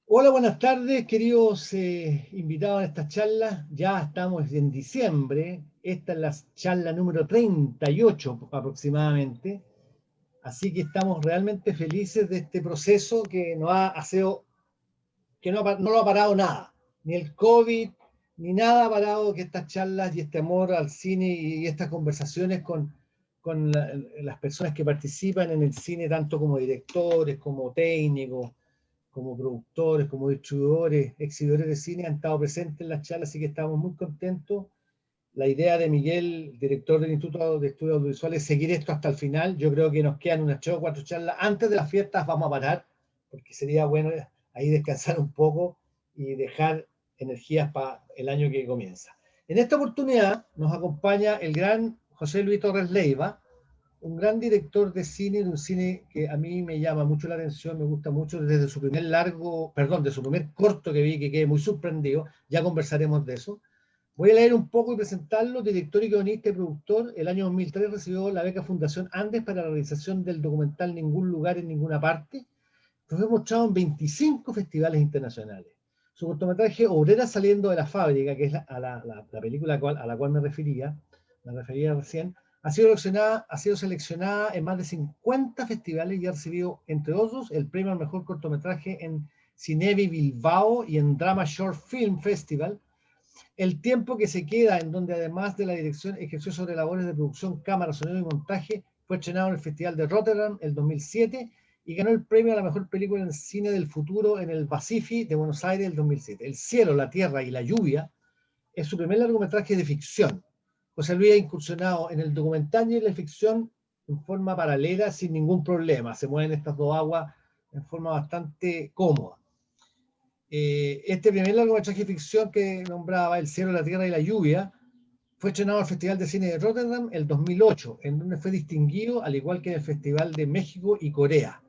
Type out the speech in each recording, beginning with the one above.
Hola, buenas tardes, queridos invitados a esta charla. Ya estamos en diciembre. Esta es la charla número 38 aproximadamente. Así que estamos realmente felices de este proceso que nos ha sido, que no lo ha parado nada. Ni el COVID, ni nada ha parado que estas charlas y este amor al cine y estas conversaciones con las personas que participan en el cine, tanto como directores, como técnicos, como productores, como distribuidores, exhibidores de cine han estado presentes en las charlas, así que estamos muy contentos. La idea de Miguel, director del Instituto de Estudios Audiovisuales, es seguir esto hasta el final. Yo creo que nos quedan unas 3 o 4 charlas. Antes de las fiestas vamos a parar, porque sería bueno ahí descansar un poco y dejar energías para el año que comienza. En esta oportunidad nos acompaña el gran José Luis Torres Leiva, un gran director de cine, de un cine que a mí me llama mucho la atención, me gusta mucho desde su primer largo, perdón, de su primer corto que vi, que quedé muy sorprendido, ya conversaremos de eso. Voy a leer un poco y presentarlo, director y guionista y productor. El año 2003 recibió la beca Fundación Andes para la realización del documental Ningún lugar en ninguna parte. Fue mostrado en 25 festivales internacionales. Su cortometraje Obrera saliendo de la fábrica, que es la película a la cual me refería recién, ha sido seleccionada en más de 50 festivales y ha recibido, entre otros, el premio al mejor cortometraje en Cinebi Bilbao y en Drama Short Film Festival. El tiempo que se queda, en donde además de la dirección ejerció sobre labores de producción, cámara, sonido y montaje, fue estrenado en el Festival de Rotterdam el 2007 y ganó el premio a la mejor película en cine del futuro en el Pacific de Buenos Aires el 2007. El cielo, la tierra y la lluvia es su primer largometraje de ficción. José Luis ha incursionado en el documental y en la ficción en forma paralela sin ningún problema. Se mueven estas dos aguas en forma bastante cómoda. Este primer largometraje de ficción que nombraba El cielo, la tierra y la lluvia fue estrenado al Festival de Cine de Rotterdam el 2008, en donde fue distinguido, al igual que en el Festival de México y Corea.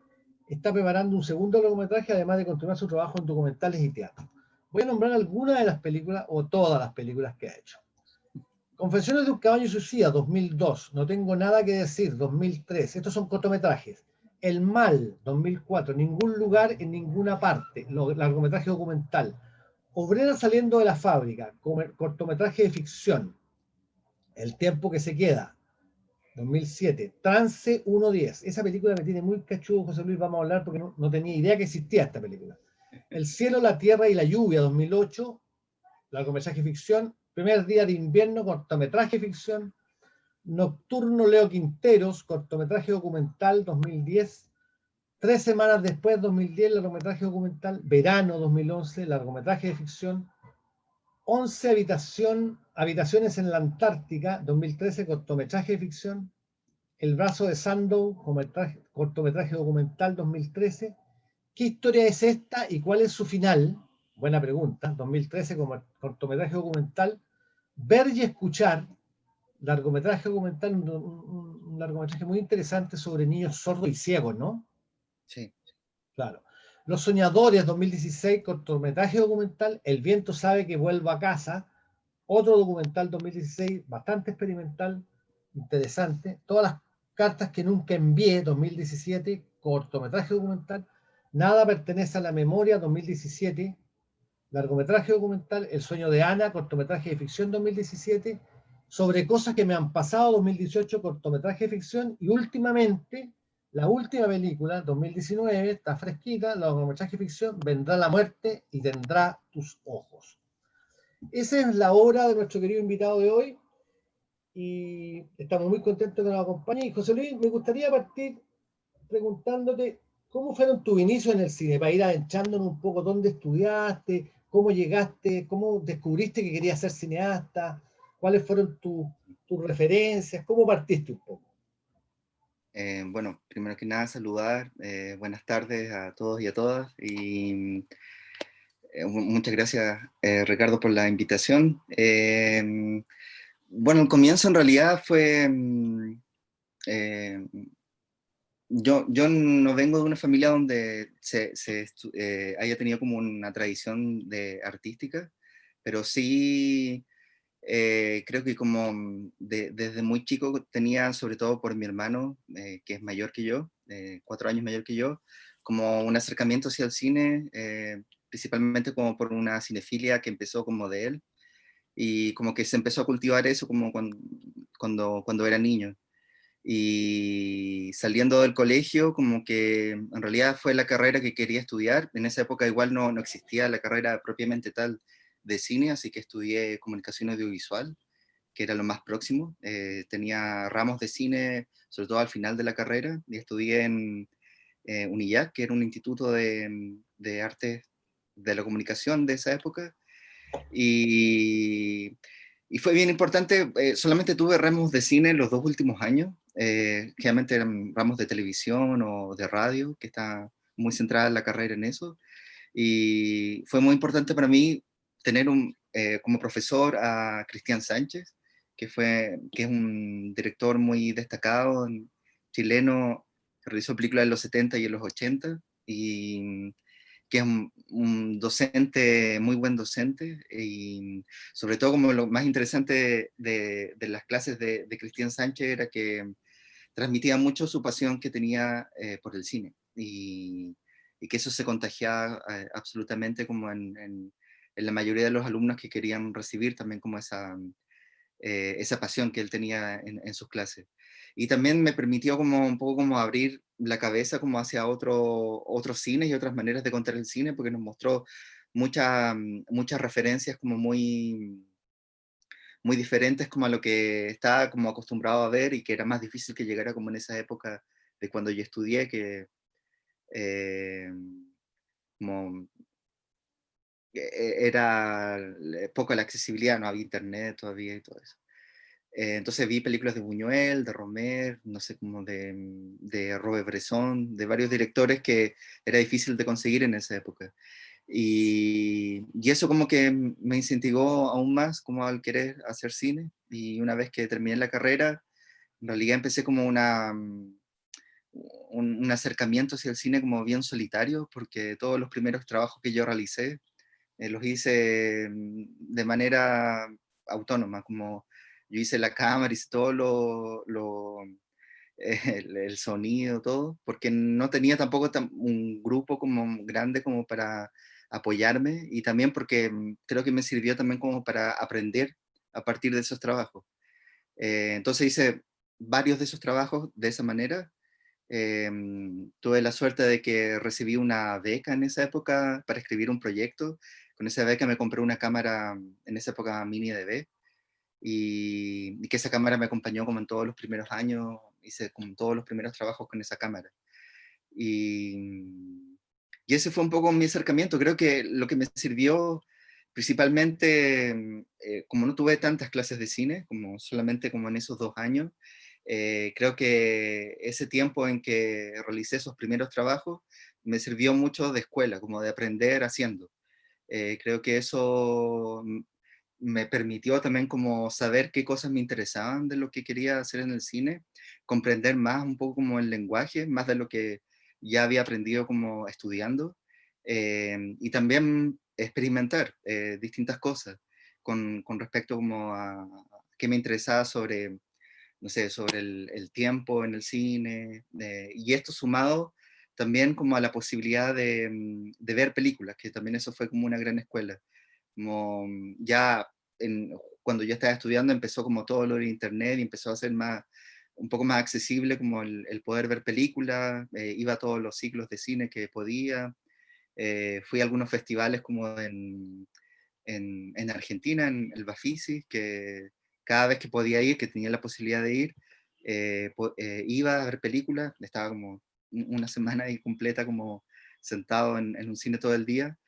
Está preparando un segundo largometraje, además de continuar su trabajo en documentales y teatro. Voy a nombrar algunas de las películas, o todas las películas que ha hecho. Confesiones de un caballo suicida, 2002. No tengo nada que decir, 2003. Estos son cortometrajes. El mal, 2004. Ningún lugar en ninguna parte, largometraje documental. Obrera saliendo de la fábrica, cortometraje de ficción. El tiempo que se queda, 2007. Trance 1.10. Esa película me tiene muy cachudo, José Luis, vamos a hablar porque no tenía idea que existía esta película. El cielo, la tierra y la lluvia, 2008. Largometraje de ficción. Primer día de invierno, cortometraje de ficción. Nocturno Leo Quinteros, cortometraje documental 2010. 3 semanas después, 2010, largometraje documental. Verano 2011, largometraje de ficción. 11 habitaciones en la Antártica, 2013, cortometraje de ficción. El brazo de Sandow, cortometraje documental 2013. ¿Qué historia es esta y cuál es su final? Buena pregunta. 2013 como cortometraje documental. Ver y escuchar, largometraje documental, un largometraje muy interesante sobre niños sordos y ciegos, ¿no? Sí. Claro. Los Soñadores, 2016, cortometraje documental. El viento sabe que vuelvo a casa. Otro documental 2016, bastante experimental, interesante. Todas las cartas que nunca envié, 2017, cortometraje documental. Nada pertenece a la memoria, 2017, largometraje documental. El sueño de Ana, cortometraje de ficción, 2017. Sobre cosas que me han pasado, 2018, cortometraje de ficción. Y últimamente, la última película, 2019, está fresquita, largometraje de ficción, Vendrá la muerte y tendrá tus ojos. Esa es la obra de nuestro querido invitado de hoy y estamos muy contentos que nos acompañe. Y José Luis, me gustaría partir preguntándote cómo fueron tus inicios en el cine, para ir adentrándonos un poco dónde estudiaste, cómo llegaste, cómo descubriste que querías ser cineasta, cuáles fueron tus referencias, cómo partiste un poco. Bueno, primero que nada saludar, buenas tardes a todos y a todas, y muchas gracias, Ricardo, por la invitación. Bueno, el comienzo en realidad fue, eh, yo no vengo de una familia donde haya tenido como una tradición de artística, pero sí creo que como desde muy chico tenía, sobre todo por mi hermano, que es mayor que yo, 4 años mayor que yo, como un acercamiento hacia el cine, principalmente como por una cinefilia que empezó como de él, y como que se empezó a cultivar eso como cuando era niño. Y saliendo del colegio, como que en realidad fue la carrera que quería estudiar. En esa época igual no existía la carrera propiamente tal de cine, así que estudié comunicación audiovisual, que era lo más próximo. Tenía ramos de cine, sobre todo al final de la carrera, y estudié en UNILLAC, que era un instituto de artes de la comunicación de esa época, y, y fue bien importante. Solamente tuve ramos de cine los 2 últimos años, generalmente eran ramos de televisión o de radio, que está muy centrada la carrera en eso, y fue muy importante para mí tener como profesor a Cristian Sánchez, que es un director muy destacado, chileno, que realizó películas en los 70 y en los 80, y que es un docente, muy buen docente, y sobre todo como lo más interesante de las clases de Cristian Sánchez era que transmitía mucho su pasión que tenía por el cine, y que eso se contagiaba absolutamente como en la mayoría de los alumnos que querían recibir también como esa pasión que él tenía en sus clases. Y también me permitió como un poco como abrir la cabeza como hacia otros cines y otras maneras de contar el cine, porque nos mostró muchas referencias como muy diferentes como a lo que estaba como acostumbrado a ver, y que era más difícil que llegara como en esa época de cuando yo estudié, que eh, como era poco la accesibilidad, no había internet todavía y todo eso. Entonces vi películas de Buñuel, de Romer, no sé, como de Robert Bresson, de varios directores que era difícil de conseguir en esa época. Y eso como que me incentivó aún más como al querer hacer cine. Y una vez que terminé la carrera, en realidad empecé como un acercamiento hacia el cine como bien solitario, porque todos los primeros trabajos que yo realicé los hice de manera autónoma, como yo hice la cámara, hice todo el sonido, todo, porque no tenía tampoco un grupo como grande como para apoyarme, y también porque creo que me sirvió también como para aprender a partir de esos trabajos. Entonces hice varios de esos trabajos de esa manera. Tuve la suerte de que recibí una beca en esa época para escribir un proyecto. Con esa beca me compré una cámara, en esa época mini DV, y que esa cámara me acompañó como en todos los primeros años. Hice como todos los primeros trabajos con esa cámara. Y ese fue un poco mi acercamiento. Creo que lo que me sirvió principalmente, como no tuve tantas clases de cine, como solamente como en esos 2 años, creo que ese tiempo en que realicé esos primeros trabajos me sirvió mucho de escuela, como de aprender haciendo. Creo que eso me permitió también como saber qué cosas me interesaban de lo que quería hacer en el cine, comprender más un poco como el lenguaje, más de lo que ya había aprendido como estudiando, y también experimentar distintas cosas con respecto como a qué me interesaba sobre, no sé, sobre el tiempo en el cine, y esto sumado también como a la posibilidad de ver películas, que también eso fue como una gran escuela. Como ya cuando yo estaba estudiando empezó como todo lo de internet, y empezó a ser un poco más accesible como el poder ver películas. Iba a todos los ciclos de cine que podía. Fui a algunos festivales como en Argentina, en el Bafisi, que cada vez que podía ir, que tenía la posibilidad de ir, iba a ver películas. Estaba como una semana ahí completa como sentado en un cine todo el día,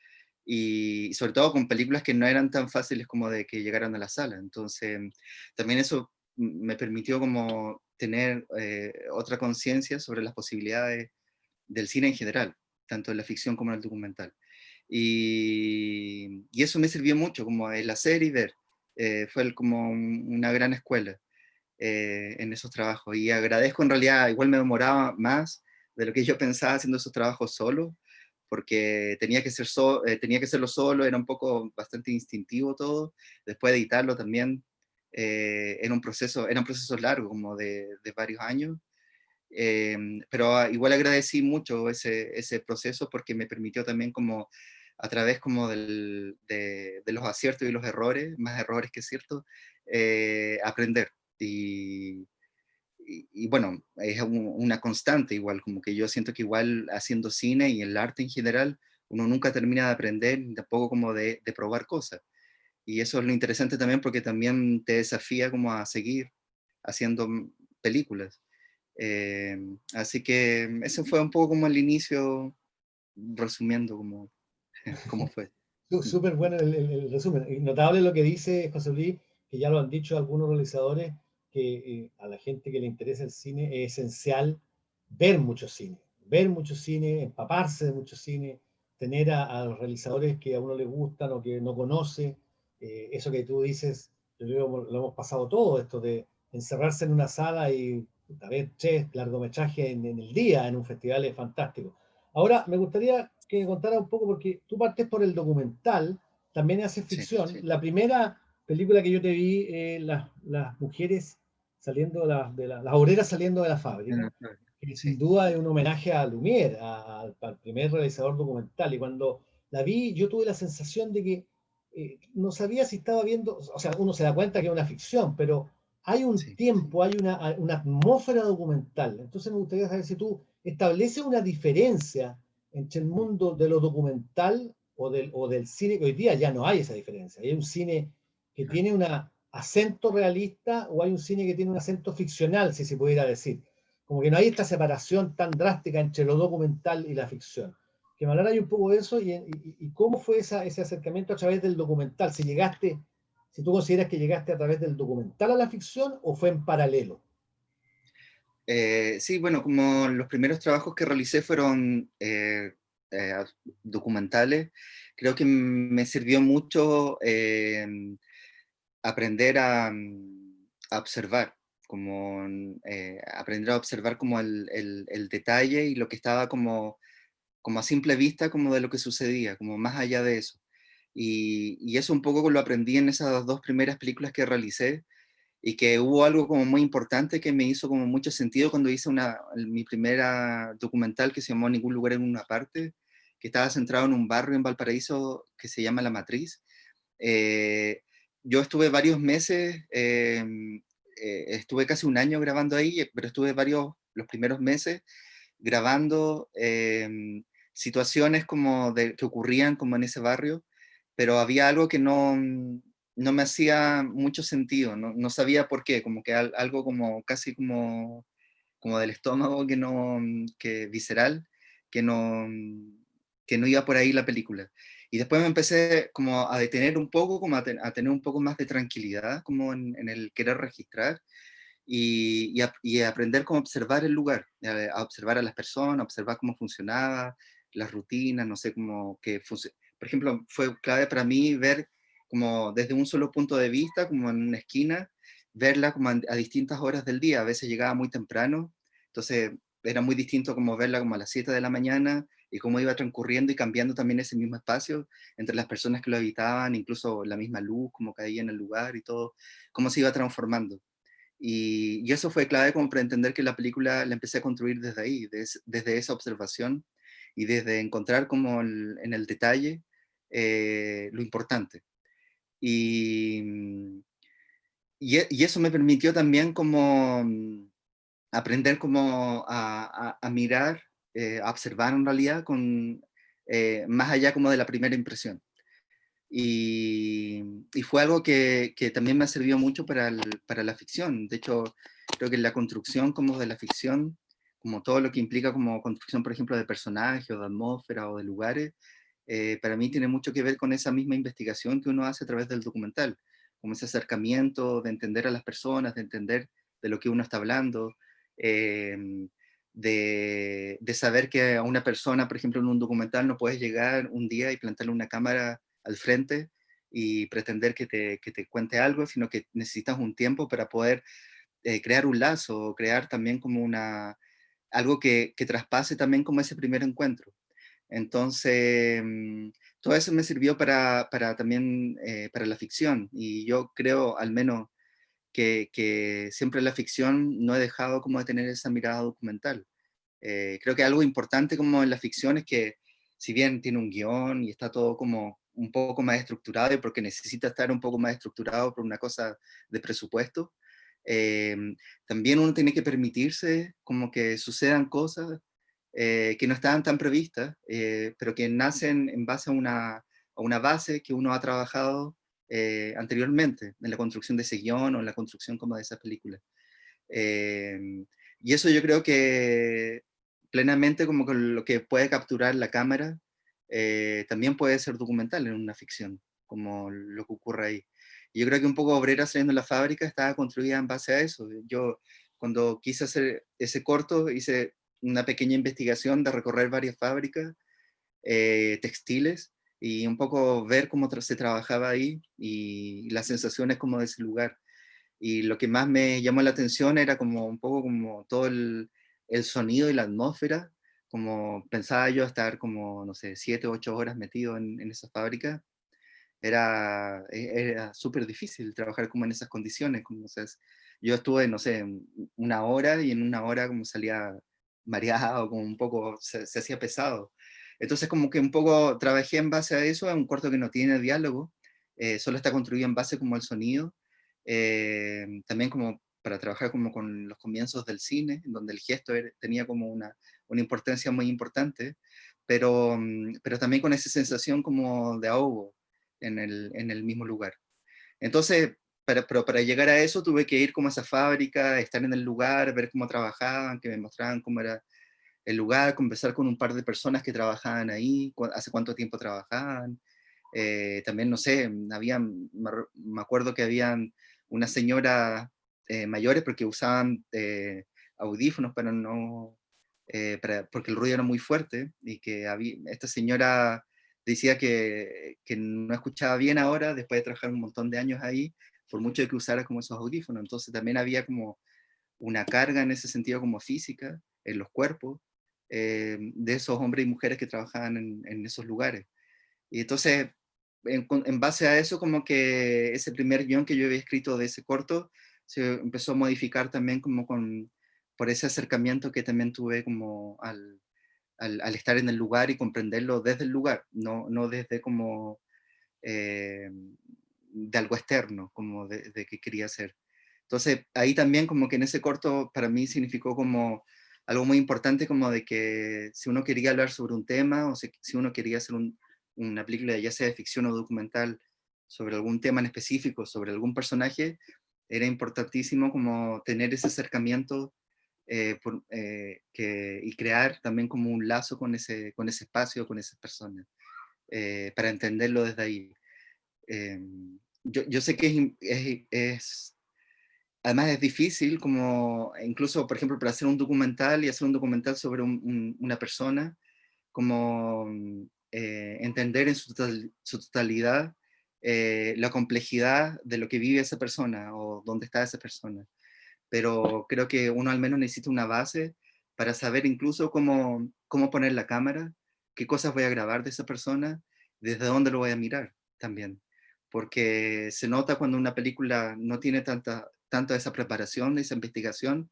y sobre todo con películas que no eran tan fáciles como de que llegaran a la sala. Entonces, también eso me permitió como tener otra conciencia sobre las posibilidades del cine en general, tanto en la ficción como en el documental. Y eso me sirvió mucho, como el hacer y ver. Fue como una gran escuela en esos trabajos. Y agradezco, en realidad, igual me demoraba más de lo que yo pensaba haciendo esos trabajos solo, porque tenía que hacerlo solo, era un poco bastante instintivo todo. Después de editarlo también, era un proceso largo, como de varios años. Pero igual agradecí mucho ese proceso, porque me permitió también como a través como de los aciertos y los errores, más errores que ciertos, aprender. Y bueno, es una constante igual, como que yo siento que igual haciendo cine y el arte en general, uno nunca termina de aprender, ni tampoco como de probar cosas. Y eso es lo interesante también porque también te desafía como a seguir haciendo películas. Así que ese fue un poco como el inicio, resumiendo como cómo fue. Súper bueno el resumen. Y notable lo que dice José Luis, que ya lo han dicho algunos realizadores, que a la gente que le interesa el cine es esencial ver mucho cine, empaparse de mucho cine, tener a los realizadores que a uno le gustan o que no conoce. Eso que tú dices, yo creo que lo hemos pasado todo, esto de encerrarse en una sala y ver tres largometrajes en el día en un festival es fantástico. Ahora, me gustaría que me contara un poco, porque tú partes por el documental, también haces Sí, ficción. sí. La primera película que yo te vi, las mujeres saliendo las obreras saliendo de la fábrica, que sin Sí, duda es un homenaje a Lumière, al primer realizador documental. Y cuando la vi, yo tuve la sensación de que no sabía si estaba viendo, o sea, uno se da cuenta que es una ficción, pero hay un sí. tiempo, hay una atmósfera documental. Entonces me gustaría saber si tú estableces una diferencia entre el mundo de lo documental o del cine, que hoy día ya no hay esa diferencia. Hay un cine que Claro. tiene un acento realista o hay un cine que tiene un acento ficcional, si se pudiera decir. Como que no hay esta separación tan drástica entre lo documental y la ficción. Que me hablara un poco de eso y cómo fue ese acercamiento a través del documental. Si tú consideras que llegaste a través del documental a la ficción o fue en paralelo. Sí, bueno, como los primeros trabajos que realicé fueron eh, documentales, creo que me sirvió mucho aprender a observar, como aprender a observar como el detalle y lo que estaba como a simple vista, como de lo que sucedía, como más allá de eso. Y eso un poco lo aprendí en esas dos primeras películas que realicé, y que hubo algo como muy importante que me hizo como mucho sentido cuando hice mi primera documental que se llamó Ningún lugar en una parte, que estaba centrado en un barrio en Valparaíso que se llama La Matriz. Eh, yo estuve varios meses, estuve casi un año grabando ahí, pero estuve los primeros meses grabando situaciones que ocurrían como en ese barrio, pero había algo que no me hacía mucho sentido, no sabía por qué, como que algo como casi como del estómago que visceral, que no, que no iba por ahí la película. Y después me empecé como a detener un poco, como a tener un poco más de tranquilidad, como en el querer registrar y aprender cómo observar el lugar, a observar a las personas, a observar cómo funcionaba, las rutinas, no sé, por ejemplo, fue clave para mí ver como desde un solo punto de vista, como en una esquina, verla como a distintas horas del día. A veces llegaba muy temprano, entonces era muy distinto como verla como a las 7 de la mañana y cómo iba transcurriendo y cambiando también ese mismo espacio entre las personas que lo habitaban, incluso la misma luz, como caía en el lugar y todo, cómo se iba transformando. Y eso fue clave como para entender que la película la empecé a construir desde ahí, desde esa observación y desde encontrar como en el detalle lo importante. Y, y eso me permitió también como aprender como a mirar, a observar en realidad más allá como de la primera impresión. Y fue algo que también me ha servido mucho para la ficción. De hecho, creo que la construcción como de la ficción, como todo lo que implica como construcción, por ejemplo, de personajes o de atmósfera o de lugares, para mí tiene mucho que ver con esa misma investigación que uno hace a través del documental, como ese acercamiento de entender a las personas, de entender de lo que uno está hablando, eh, de saber que a una persona, por ejemplo, en un documental no puedes llegar un día y plantarle una cámara al frente y pretender que te cuente algo, sino que necesitas un tiempo para poder crear un lazo, crear también como algo que traspase también como ese primer encuentro. Entonces, todo eso me sirvió para también para la ficción y yo creo al menos que siempre en la ficción no he dejado como de tener esa mirada documental. Creo que algo importante como en la ficción es que si bien tiene un guión y está todo como un poco más estructurado, y porque necesita estar un poco más estructurado por una cosa de presupuesto, eh, también uno tiene que permitirse como que sucedan cosas que no estaban tan previstas, pero que nacen en base a una base que uno ha trabajado anteriormente, en la construcción de ese guión o en la construcción como de esa película. Eh, y eso yo creo que plenamente como que lo que puede capturar la cámara también puede ser documental en una ficción, como lo que ocurre ahí. Y yo creo que un poco Obrera saliendo de la fábrica estaba construida en base a eso. Yo cuando quise hacer ese corto hice una pequeña investigación de recorrer varias fábricas textiles y un poco ver cómo se trabajaba ahí y las sensaciones como de ese lugar. Y lo que más me llamó la atención era como un poco como todo el sonido y la atmósfera, como pensaba yo estar como, no sé, 7 u 8 horas metido en esa fábrica. Era súper difícil trabajar como en esas condiciones. Como, o sea, yo estuve, no sé, una hora y en una hora como salía mareado, como un poco, se hacía pesado. Entonces como que un poco trabajé en base a eso, es un corto que no tiene diálogo, solo está construido en base como al sonido, también como para trabajar como con los comienzos del cine, en donde el gesto tenía como una importancia muy importante, pero también con esa sensación como de ahogo en el mismo lugar. Entonces, pero para llegar a eso tuve que ir como a esa fábrica, estar en el lugar, ver cómo trabajaban, que me mostraban cómo era el lugar, conversar con un par de personas que trabajaban ahí, hace cuánto tiempo trabajaban. También, no sé, me acuerdo que habían unas señoras mayores porque usaban audífonos para no, porque el ruido era muy fuerte y que esta señora decía que no escuchaba bien ahora, después de trabajar un montón de años ahí, por mucho que usara como esos audífonos. Entonces también había como una carga en ese sentido como física en los cuerpos de esos hombres y mujeres que trabajaban en esos lugares. Y entonces, en base a eso, como que ese primer guión que yo había escrito de ese corto, se empezó a modificar también como por ese acercamiento que también tuve como al estar en el lugar y comprenderlo desde el lugar, no desde como eh, de algo externo, como de que quería hacer. Entonces, ahí también como que en ese corto para mí significó como algo muy importante, como de que si uno quería hablar sobre un tema o si uno quería hacer una película, ya sea de ficción o documental, sobre algún tema en específico, sobre algún personaje, era importantísimo como tener ese acercamiento y crear también como un lazo con ese espacio, con esas personas, para entenderlo desde ahí. Eh, yo sé que además es difícil, como incluso, por ejemplo, para hacer un documental y hacer un documental sobre una persona, como entender en su totalidad la complejidad de lo que vive esa persona o dónde está esa persona. Pero creo que uno al menos necesita una base para saber incluso cómo poner la cámara, qué cosas voy a grabar de esa persona, desde dónde lo voy a mirar también. Porque se nota cuando una película no tiene tanta esa preparación, esa investigación,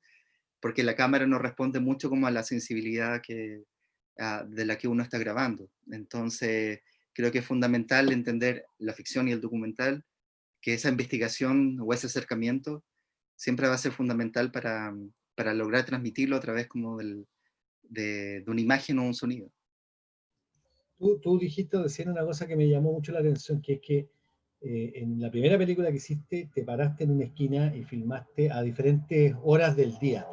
porque la cámara no responde mucho como a la sensibilidad de la que uno está grabando. Entonces, creo que es fundamental entender la ficción y el documental, que esa investigación o ese acercamiento siempre va a ser fundamental para lograr transmitirlo a través como de una imagen o un sonido. Tú dijiste recién una cosa que me llamó mucho la atención, que es que en la primera película que hiciste te paraste en una esquina y filmaste a diferentes horas del día.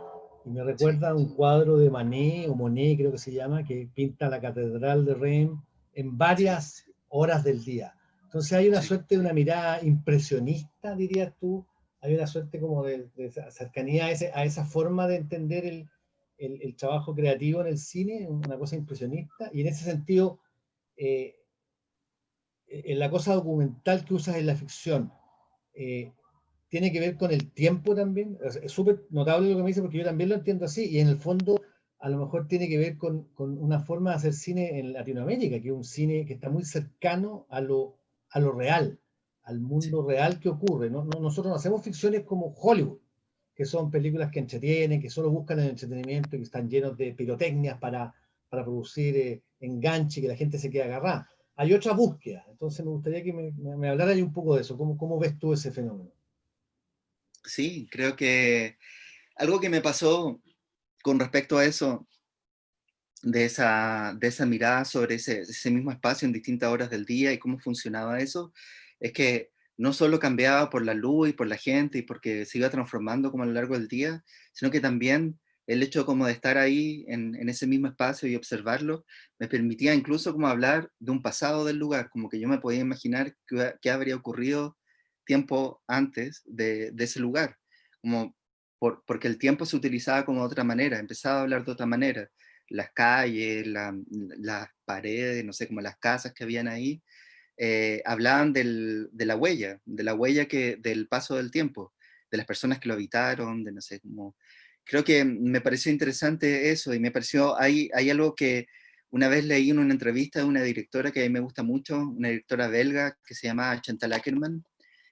Y me Sí, recuerda a un cuadro de Manet, o Monet creo que se llama, que pinta la Catedral de Reims en sí, varias horas del día. Entonces hay una sí, suerte de una mirada impresionista, dirías tú, hay una suerte como de cercanía a esa forma de entender el trabajo creativo en el cine, una cosa impresionista, y en ese sentido eh, en la cosa documental que usas en la ficción, eh, tiene que ver con el tiempo también. Es súper notable lo que me dice porque yo también lo entiendo así y en el fondo a lo mejor tiene que ver con una forma de hacer cine en Latinoamérica, que es un cine que está muy cercano a lo real, al sí, mundo real que ocurre. Nosotros no hacemos ficciones como Hollywood, que son películas que entretienen, que solo buscan el entretenimiento, que están llenos de pirotecnias para producir enganche, que la gente se quede agarrada. Hay otras búsquedas, entonces me gustaría que me hablara un poco de eso. ¿Cómo ves tú ese fenómeno? Sí, creo que algo que me pasó con respecto a eso, de esa mirada sobre ese mismo espacio en distintas horas del día y cómo funcionaba eso, es que no solo cambiaba por la luz y por la gente y porque se iba transformando como a lo largo del día, sino que también el hecho como de estar ahí en ese mismo espacio y observarlo, me permitía incluso como hablar de un pasado del lugar, como que yo me podía imaginar qué habría ocurrido tiempo antes de ese lugar, como porque el tiempo se utilizaba como de otra manera, empezaba a hablar de otra manera, las calles, las paredes, no sé, como las casas que habían ahí, hablaban de la huella del paso del tiempo, de las personas que lo habitaron, de no sé, como... Creo que me pareció interesante eso y me pareció, hay algo que una vez leí en una entrevista de una directora que a mí me gusta mucho, una directora belga que se llama Chantal Akerman,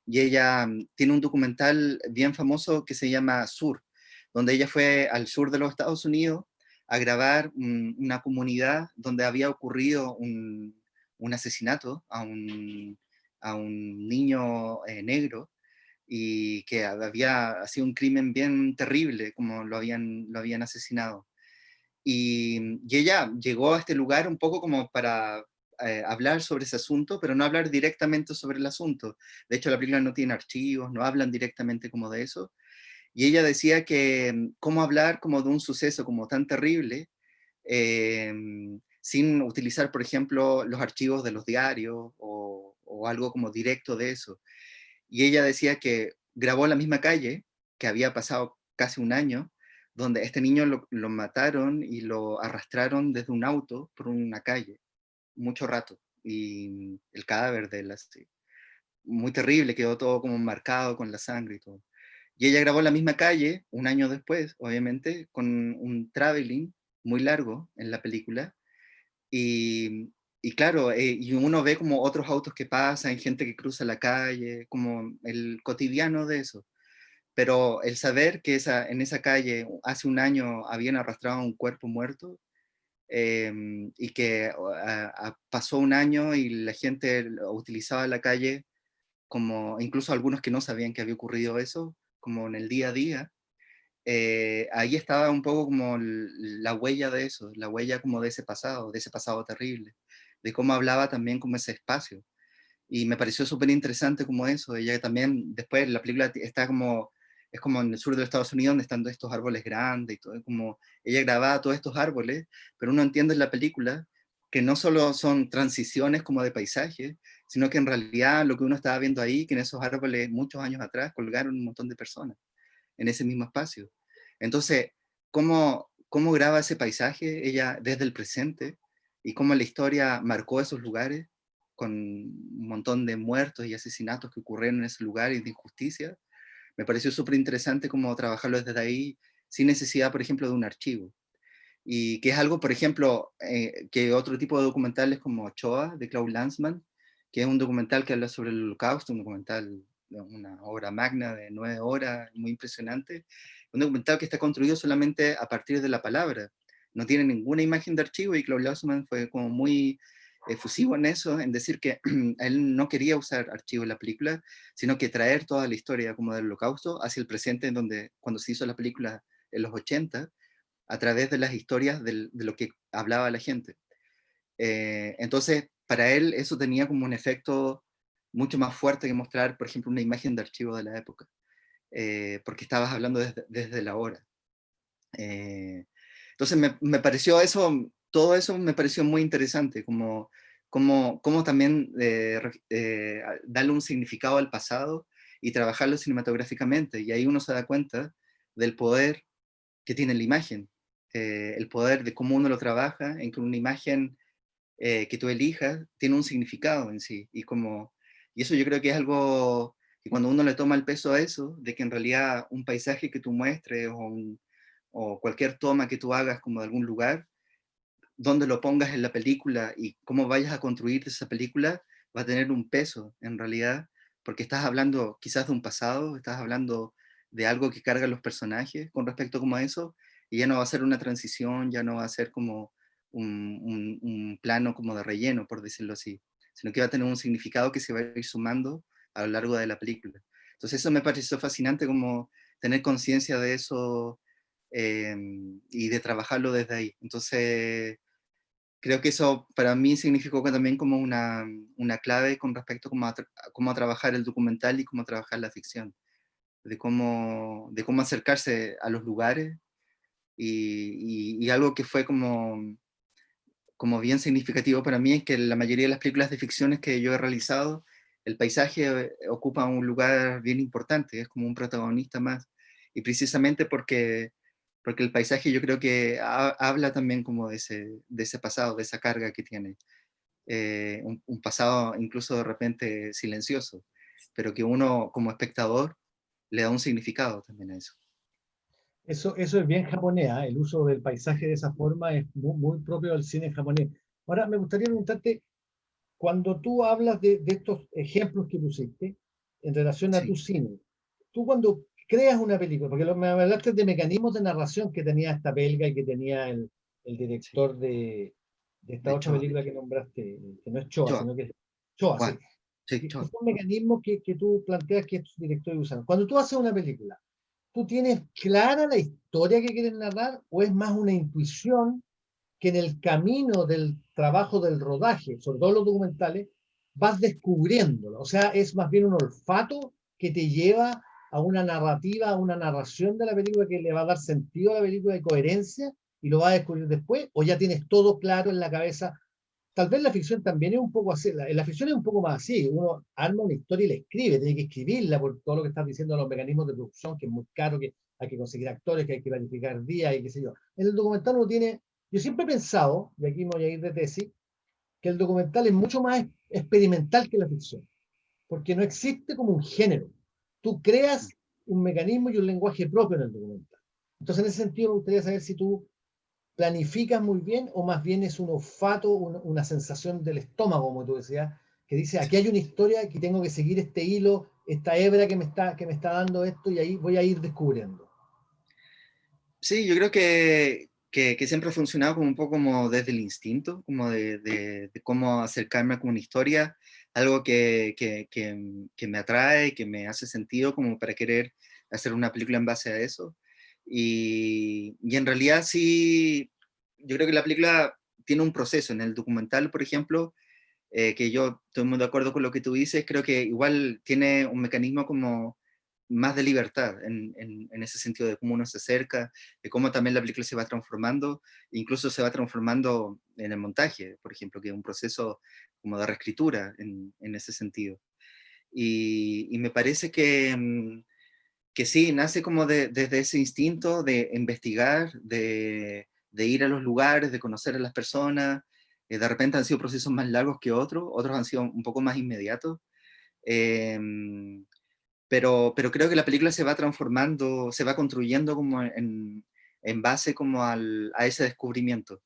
y ella tiene un documental bien famoso que se llama Sur, donde ella fue al sur de los Estados Unidos a grabar una comunidad donde había ocurrido un asesinato a un niño negro y que había sido un crimen bien terrible, como lo habían asesinado. Y ella llegó a este lugar un poco como para hablar sobre ese asunto, pero no hablar directamente sobre el asunto. De hecho, la película no tiene archivos, no hablan directamente como de eso. Y ella decía que cómo hablar como de un suceso como tan terrible, eh, sin utilizar, por ejemplo, los archivos de los diarios o algo como directo de eso. Y ella decía que grabó la misma calle, que había pasado casi un año, donde este niño lo mataron y lo arrastraron desde un auto por una calle, mucho rato. Y el cadáver de él, así, muy terrible, quedó todo como marcado con la sangre y todo. Y ella grabó la misma calle un año después, obviamente, con un traveling muy largo en la película. Y claro, y uno ve como otros autos que pasan, gente que cruza la calle, como el cotidiano de eso. Pero el saber que en esa calle hace un año habían arrastrado un cuerpo muerto y que pasó un año y la gente utilizaba la calle como, incluso algunos que no sabían que había ocurrido eso, como en el día a día, ahí estaba un poco como la huella de eso, la huella como de ese pasado terrible, de cómo hablaba también como ese espacio. Y me pareció súper interesante como eso. Ella también, después la película está como, es como en el sur de los Estados Unidos donde están todos estos árboles grandes y todo, como ella grababa todos estos árboles, pero uno entiende en la película que no solo son transiciones como de paisaje, sino que en realidad lo que uno estaba viendo ahí, que en esos árboles muchos años atrás colgaron un montón de personas en ese mismo espacio. Entonces, cómo graba ese paisaje ella desde el presente y cómo la historia marcó esos lugares con un montón de muertos y asesinatos que ocurrieron en ese lugar y de injusticia? Me pareció súper interesante cómo trabajarlo desde ahí sin necesidad, por ejemplo, de un archivo. Y que es algo, por ejemplo, que otro tipo de documentales como Ochoa, de Claude Lanzmann, que es un documental que habla sobre el Holocausto, un documental, una obra magna de 9 horas, muy impresionante, un documental que está construido solamente a partir de la palabra, no tiene ninguna imagen de archivo y Claude Lanzmann fue como muy efusivo en eso, en decir que él no quería usar archivo en la película, sino que traer toda la historia como del Holocausto hacia el presente, en donde cuando se hizo la película en los 80 a través de las historias de lo que hablaba la gente. Entonces, para él eso tenía como un efecto mucho más fuerte que mostrar, por ejemplo, una imagen de archivo de la época, porque estabas hablando desde la hora. Entonces, me pareció eso, todo eso me pareció muy interesante, como también darle un significado al pasado y trabajarlo cinematográficamente. Y ahí uno se da cuenta del poder que tiene la imagen, el poder de cómo uno lo trabaja, en que una imagen que tú elijas tiene un significado en sí, y eso yo creo que es algo que cuando uno le toma el peso a eso, de que en realidad un paisaje que tú muestres o cualquier toma que tú hagas como de algún lugar, donde lo pongas en la película y cómo vayas a construir esa película, va a tener un peso en realidad, porque estás hablando quizás de un pasado, estás hablando de algo que cargan los personajes con respecto como a eso, y ya no va a ser una transición, ya no va a ser como un plano como de relleno, por decirlo así, sino que va a tener un significado que se va a ir sumando a lo largo de la película. Entonces eso me pareció fascinante, como tener conciencia de eso y de trabajarlo desde ahí. Entonces creo que eso para mí significó también como una clave con respecto a cómo trabajar el documental y cómo trabajar la ficción, de cómo acercarse a los lugares y algo que fue como bien significativo para mí es que la mayoría de las películas de ficciones que yo he realizado, el paisaje ocupa un lugar bien importante, es como un protagonista más. Y precisamente porque el paisaje yo creo que habla también como de ese pasado, de esa carga que tiene. Un pasado incluso de repente silencioso, pero que uno como espectador le da un significado también a eso. Eso es bien japonés, ¿ah? El uso del paisaje de esa forma es muy propio del cine japonés. Ahora, me gustaría preguntarte, cuando tú hablas de estos ejemplos que pusiste en relación a tu Sí, cine, tú cuando creas una película, porque me hablaste de mecanismos de narración que tenía esta belga y que tenía el sí, director de esta de otra Choa, película que nombraste, que no es Choa, Choa, sino que es Choa, sí. Juan, sí, Que Choa. son mecanismos que tú planteas que estos directores usan. Cuando tú haces una película, ¿tú tienes clara la historia que quieres narrar o es más una intuición que en el camino del trabajo del rodaje, sobre todo los documentales, vas descubriéndolo? O sea, es más bien un olfato que te lleva a una narrativa, a una narración de la película que le va a dar sentido a la película y coherencia y lo vas a descubrir después, o ya tienes todo claro en la cabeza. Tal vez la ficción también es un poco así, la ficción es un poco más así, uno arma una historia y la escribe, tiene que escribirla por todo lo que estás diciendo, los mecanismos de producción, que es muy caro, que hay que conseguir actores, que hay que planificar días y qué sé yo. En el documental uno tiene, yo siempre he pensado, y aquí me voy a ir de tesis, que el documental es mucho más experimental que la ficción, porque no existe como un género. Tú creas un mecanismo y un lenguaje propio en el documental. Entonces, en ese sentido, me gustaría saber si tú planificas muy bien o más bien es un olfato, una sensación del estómago, como tú decías, que dice, aquí hay una historia, aquí tengo que seguir este hilo, esta hebra que me está dando esto y ahí voy a ir descubriendo. Sí, yo creo que siempre ha funcionado como un poco como desde el instinto, como de cómo acercarme a como una historia, algo que me atrae, que me hace sentido como para querer hacer una película en base a eso. Y en realidad sí, yo creo que la película tiene un proceso. En el documental, por ejemplo, que yo estoy muy de acuerdo con lo que tú dices, creo que igual tiene un mecanismo como más de libertad en ese sentido de cómo uno se acerca, de cómo también la película se va transformando, incluso se va transformando en el montaje, por ejemplo, que es un proceso como de reescritura en ese sentido. Y me parece que sí, nace como desde ese instinto de investigar, de ir a los lugares, de conocer a las personas. De repente han sido procesos más largos que otros, otros han sido un poco más inmediatos. Eh, pero creo que la película se va transformando, se va construyendo como en base como a ese descubrimiento.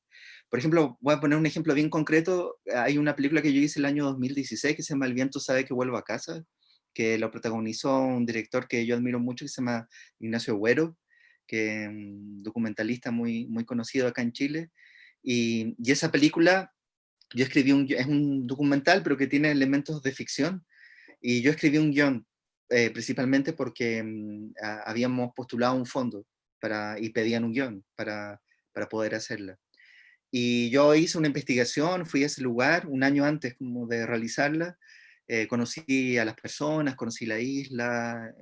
Por ejemplo, voy a poner un ejemplo bien concreto. Hay una película que yo hice el año 2016 que se llama El viento sabe que vuelvo a casa, que lo protagonizó un director que yo admiro mucho que se llama Ignacio Güero, que es un documentalista muy conocido acá en Chile. Y esa película, yo escribí es un documental, pero que tiene elementos de ficción. Y yo escribí un guión, principalmente porque habíamos postulado un fondo y pedían un guión para poder hacerla. Y yo hice una investigación, fui a ese lugar un año antes como de realizarla, conocí a las personas, conocí la isla,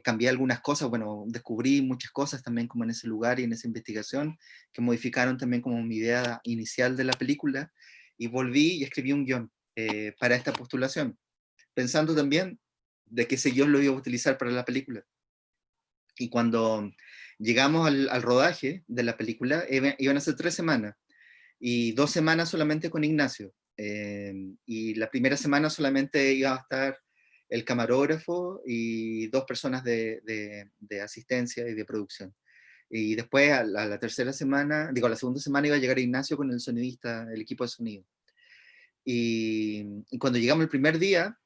cambié algunas cosas, bueno, descubrí muchas cosas también como en ese lugar y en esa investigación que modificaron también como mi idea inicial de la película y volví y escribí un guión para esta postulación, pensando también de que ese guión lo iba a utilizar para la película. Y cuando llegamos al rodaje de la película, iban a ser 3 semanas y 2 semanas solamente con Ignacio. Y la primera semana solamente iba a estar el camarógrafo y 2 personas de asistencia y de producción. Y después a la tercera semana, digo, a la segunda semana iba a llegar Ignacio con el sonidista, el equipo de sonido. Y cuando llegamos el primer día,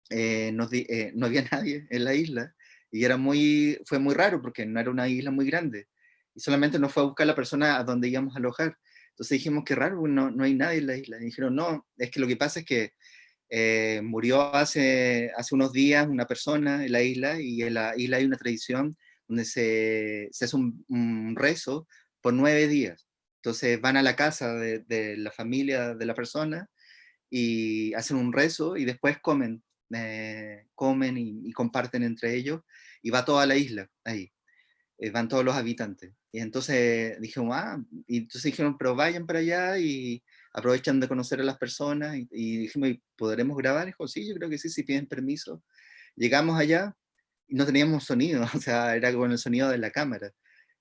no había nadie en la isla y fue muy raro porque no era una isla muy grande y solamente nos fue a buscar la persona a donde íbamos a alojar. Entonces dijimos, qué raro, no hay nadie en la isla. Y dijeron, no, es que lo que pasa es que murió hace unos días una persona en la isla, y en la isla hay una tradición donde se hace un rezo por 9 días. Entonces van a la casa de la familia de la persona y hacen un rezo y después comen y comparten entre ellos, y va toda la isla ahí, van todos los habitantes. Y entonces dijimos, y entonces dijeron, pero vayan para allá y aprovechan de conocer a las personas, y dijimos, ¿y podremos grabar? Dijo, sí, yo creo que sí, si piden permiso. Llegamos allá y no teníamos sonido, o sea, era con el sonido de la cámara.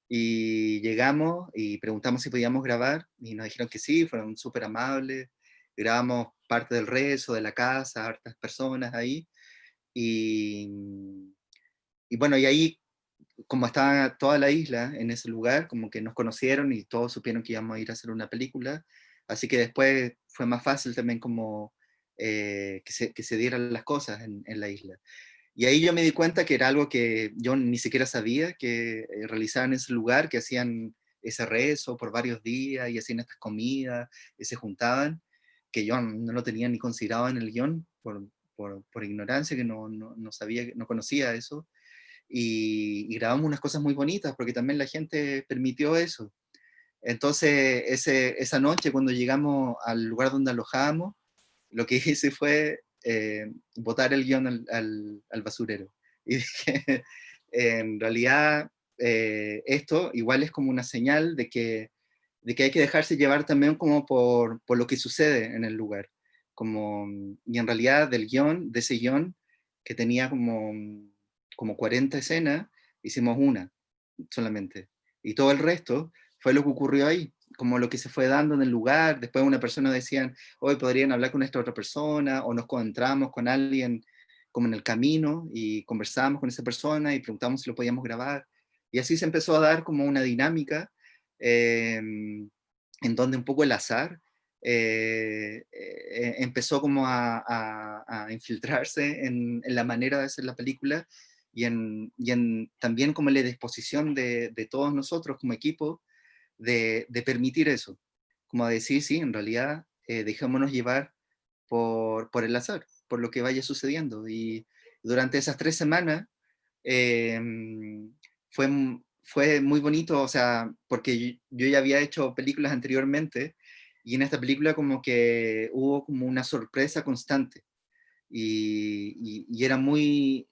Y llegamos y preguntamos si podíamos grabar, y nos dijeron que sí, fueron súper amables. Grabamos parte del rezo, de la casa, hartas personas ahí. Y, y bueno, y ahí, como estaba toda la isla en ese lugar, como que nos conocieron y todos supieron que íbamos a ir a hacer una película. Así que después fue más fácil también como que se dieran las cosas en la isla. Y ahí yo me di cuenta que era algo que yo ni siquiera sabía que realizaban en ese lugar, que hacían ese rezo por varios días y hacían estas comidas y se juntaban, que yo no lo tenía ni considerado en el guión por ignorancia, que no sabía, no conocía eso. Y grabamos unas cosas muy bonitas porque también la gente permitió eso. Entonces, esa noche cuando llegamos al lugar donde alojábamos, lo que hice fue botar el guión al basurero. Y dije, en realidad, esto igual es como una señal de que hay que dejarse llevar también como por lo que sucede en el lugar. Y en realidad de ese guión, que tenía como 40 escenas, hicimos una solamente. Y todo el resto fue lo que ocurrió ahí, como lo que se fue dando en el lugar. Después una persona decían, hoy podrían hablar con esta otra persona, o nos encontramos con alguien como en el camino y conversamos con esa persona y preguntamos si lo podíamos grabar. Y así se empezó a dar como una dinámica en donde un poco el azar empezó como a infiltrarse en la manera de hacer la película, y en también como la disposición de todos nosotros como equipo de permitir eso, como a decir, sí, en realidad dejémonos llevar por el azar, por lo que vaya sucediendo. Y durante esas 3 semanas eh, fue, fue muy bonito, o sea, porque yo ya había hecho películas anteriormente, y en esta película como que hubo como una sorpresa constante, y era muy,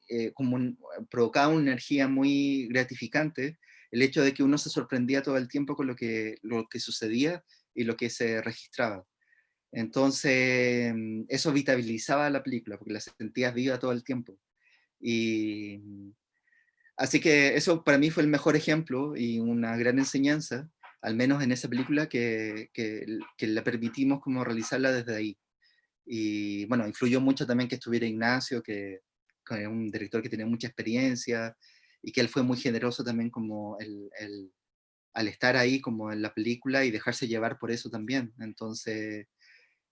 provocaba una energía muy gratificante el hecho de que uno se sorprendía todo el tiempo con lo que sucedía y lo que se registraba. Entonces, eso vitalizaba la película, porque la sentías viva todo el tiempo. Y así que eso para mí fue el mejor ejemplo y una gran enseñanza, al menos en esa película, que la permitimos como realizarla desde ahí. Y bueno, influyó mucho también que estuviera Ignacio, que es un director que tiene mucha experiencia, y que él fue muy generoso también como al estar ahí como en la película y dejarse llevar por eso también. Entonces,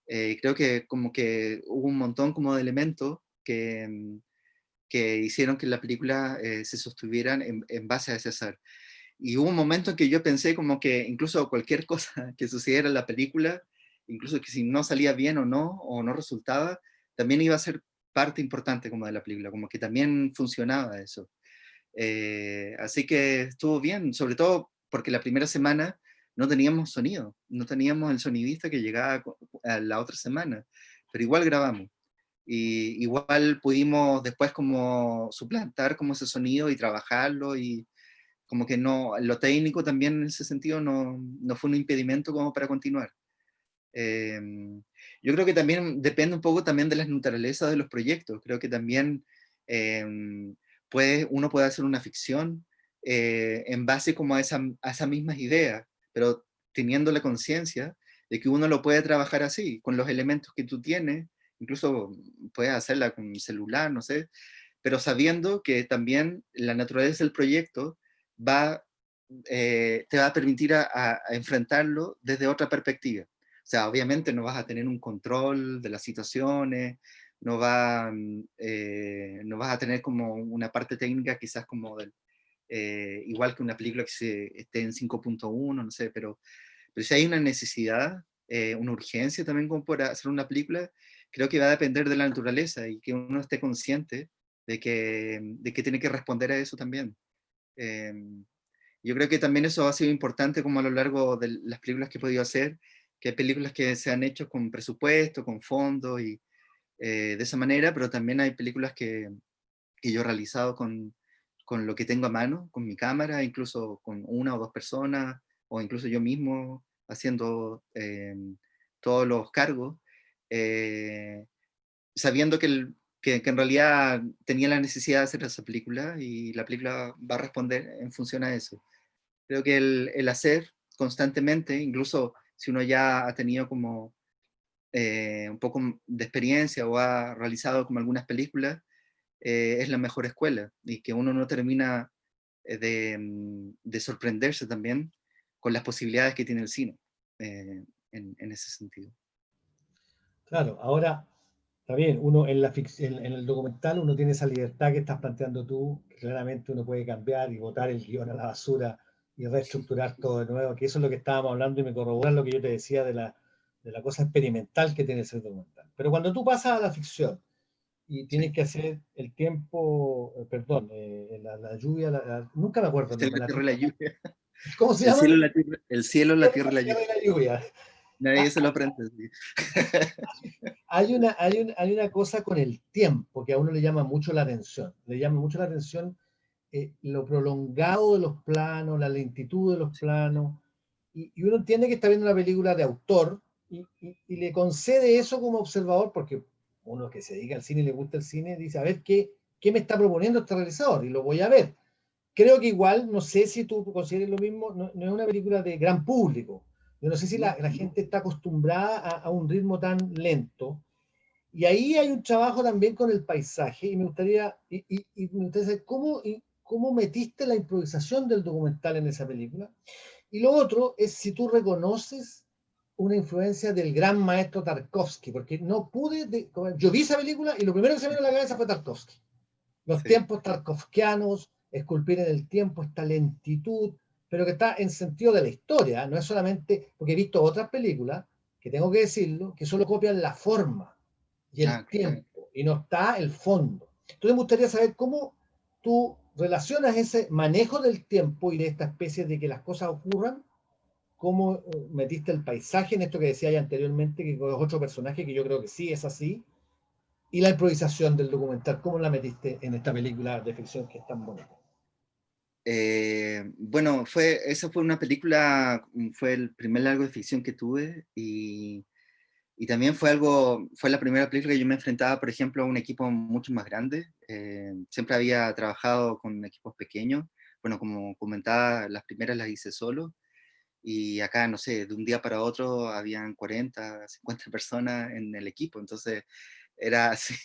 creo que como que hubo un montón como de elementos que hicieron que la película se sostuvieran en base a ese azar. Y hubo un momento en que yo pensé como que incluso cualquier cosa que sucediera en la película, incluso que si no salía bien o no resultaba, también iba a ser parte importante como de la película, como que también funcionaba eso. Así que estuvo bien, sobre todo porque la primera semana no teníamos sonido, no teníamos el sonidista que llegaba a la otra semana, pero igual grabamos. Y igual pudimos después como suplantar como ese sonido y trabajarlo, y como que no, lo técnico también en ese sentido no fue un impedimento como para continuar. Eh, yo creo que también depende un poco también de las naturalezas de los proyectos. Creo que también eh, uno puede hacer una ficción en base como a esas mismas ideas, pero teniendo la conciencia de que uno lo puede trabajar así, con los elementos que tú tienes, incluso puedes hacerla con un celular, no sé, pero sabiendo que también la naturaleza del proyecto va, te va a permitir a enfrentarlo desde otra perspectiva. O sea, obviamente no vas a tener un control de las situaciones, no vas a tener como una parte técnica quizás como igual que una película que esté en 5.1, no sé, pero si hay una necesidad, una urgencia también como por hacer una película, creo que va a depender de la naturaleza y que uno esté consciente de que tiene que responder a eso también. Eh, yo creo que también eso ha sido importante como a lo largo de las películas que he podido hacer, que hay películas que se han hecho con presupuesto, con fondos y de esa manera, pero también hay películas que yo he realizado con lo que tengo a mano, con mi cámara, incluso con una o dos personas, o incluso yo mismo haciendo todos los cargos, eh, sabiendo que en realidad tenía la necesidad de hacer esa película y la película va a responder en función a eso. Creo que el hacer constantemente, incluso si uno ya ha tenido como un poco de experiencia o ha realizado como algunas películas, es la mejor escuela y que uno no termina de sorprenderse también con las posibilidades que tiene el cine en ese sentido. Claro, ahora, está bien, uno en en el documental uno tiene esa libertad que estás planteando tú, que claramente uno puede cambiar y botar el guión a la basura y reestructurar todo de nuevo, que eso es lo que estábamos hablando y me corrobora lo que yo te decía de la cosa experimental que tiene ese documental. Pero cuando tú pasas a la ficción y tienes Sí. que hacer el tiempo, perdón, la lluvia, nunca me acuerdo el El cielo, nombre, la tierra y la lluvia. ¿cómo se El llama? cielo, la tierra, el cielo, la tierra y la La tierra lluvia. y la lluvia. Nadie se lo aprende. Sí. Hay una cosa con el tiempo que a uno le llama mucho la atención. Le llama mucho la atención lo prolongado de los planos, la lentitud de los planos. Y uno entiende que está viendo una película de autor y le concede eso como observador, porque uno que se dedica al cine y le gusta el cine, dice, a ver qué me está proponiendo este realizador y lo voy a ver. Creo que igual, no sé si tú consideres lo mismo, no es una película de gran público. Yo no sé si la gente está acostumbrada a un ritmo tan lento. Y ahí hay un trabajo también con el paisaje y me gustaría, me gustaría saber cómo metiste la improvisación del documental en esa película. Y lo otro es si tú reconoces una influencia del gran maestro Tarkovsky, porque no pude, yo vi esa película y lo primero que se me vino a la cabeza fue Tarkovsky. Los Sí. tiempos tarkovskianos, esculpir en el tiempo, esta lentitud, pero que está en sentido de la historia, no es solamente, porque he visto otras películas, que tengo que decirlo, que solo copian la forma y el Ah, claro. tiempo, y no está el fondo. Entonces me gustaría saber cómo tú relacionas ese manejo del tiempo y de esta especie de que las cosas ocurran, cómo metiste el paisaje en esto que decía ya anteriormente, que es otro personaje que yo creo que sí es así, y la improvisación del documental, ¿cómo la metiste en esta película de ficción que es tan bonita? Bueno, esa fue una película, fue el primer largo de ficción que tuve y también fue la primera película que yo me enfrentaba, por ejemplo, a un equipo mucho más grande. Siempre había trabajado con equipos pequeños. Bueno, como comentaba, las primeras las hice solo y acá, no sé, de un día para otro habían 40, 50 personas en el equipo, entonces era así.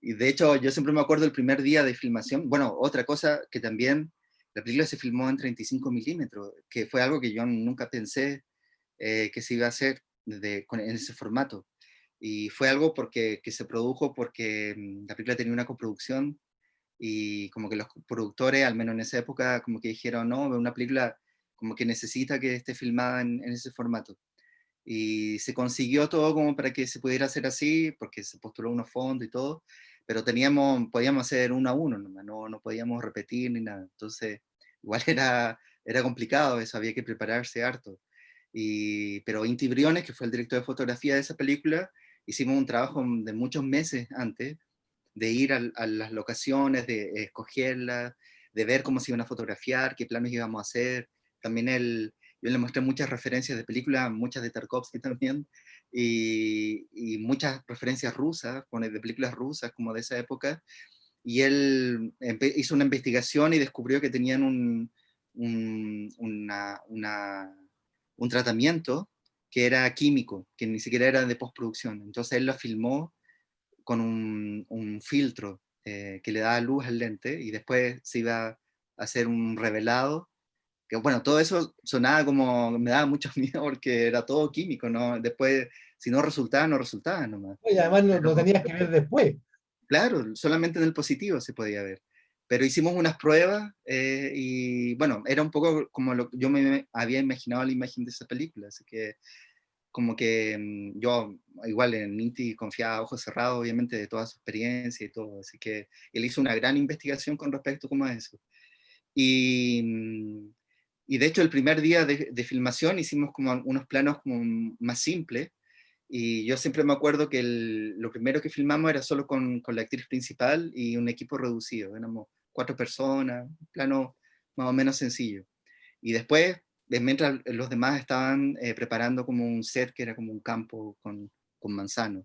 Y de hecho, yo siempre me acuerdo el primer día de filmación. Bueno, otra cosa que también, la película se filmó en 35 milímetros, que fue algo que yo nunca pensé que se iba a hacer en ese formato. Y fue algo que se produjo porque la película tenía una coproducción y como que los productores, al menos en esa época, como que dijeron, no, una película como que necesita que esté filmada en ese formato. Y se consiguió todo como para que se pudiera hacer así, porque se postuló unos fondos y todo, pero podíamos hacer uno a uno, no podíamos repetir ni nada. Entonces, igual era complicado eso, había que prepararse harto. Pero Inti Briones, que fue el director de fotografía de esa película, hicimos un trabajo de muchos meses antes, de ir a las locaciones, de escogerlas, de ver cómo se iban a fotografiar, qué planos íbamos a hacer. También yo le mostré muchas referencias de películas, muchas de Tarkovsky también, y muchas referencias rusas, de películas rusas como de esa época. Y él hizo una investigación y descubrió que tenían un tratamiento que era químico, que ni siquiera era de postproducción. Entonces él lo filmó con un filtro que le daba luz al lente y después se iba a hacer un revelado. Que bueno, todo eso sonaba como, me daba mucho miedo porque era todo químico, ¿no? Después, si no resultaba, no resultaba nomás. Y además Pero lo tenías que ver después. claro, solamente en el positivo se podía ver. pero hicimos unas pruebas y bueno, era un poco como lo que yo me había imaginado la imagen de esa película, así que como que yo igual en Inti confiaba a ojos cerrados, obviamente, de toda su experiencia y todo, así que él hizo una gran investigación con respecto como a eso. Y, y de hecho el primer día de filmación hicimos como unos planos como más simples, y yo siempre me acuerdo que lo primero que filmamos era solo con la actriz principal y un equipo reducido, éramos 4 personas, un plano más o menos sencillo. Y después, mientras los demás estaban preparando como un set que era como un campo con manzanos.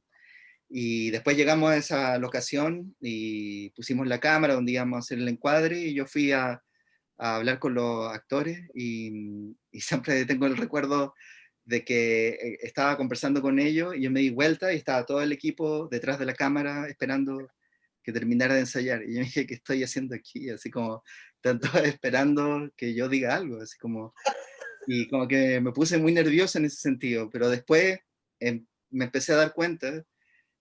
Y después llegamos a esa locación y pusimos la cámara donde íbamos a hacer el encuadre, y yo fui a hablar con los actores y siempre tengo el recuerdo de que estaba conversando con ellos y yo me di vuelta y estaba todo el equipo detrás de la cámara esperando que terminara de ensayar. Y yo me dije, ¿qué estoy haciendo aquí? Así como, tanto esperando que yo diga algo, así como, y como que me puse muy nervioso en ese sentido, pero después me empecé a dar cuenta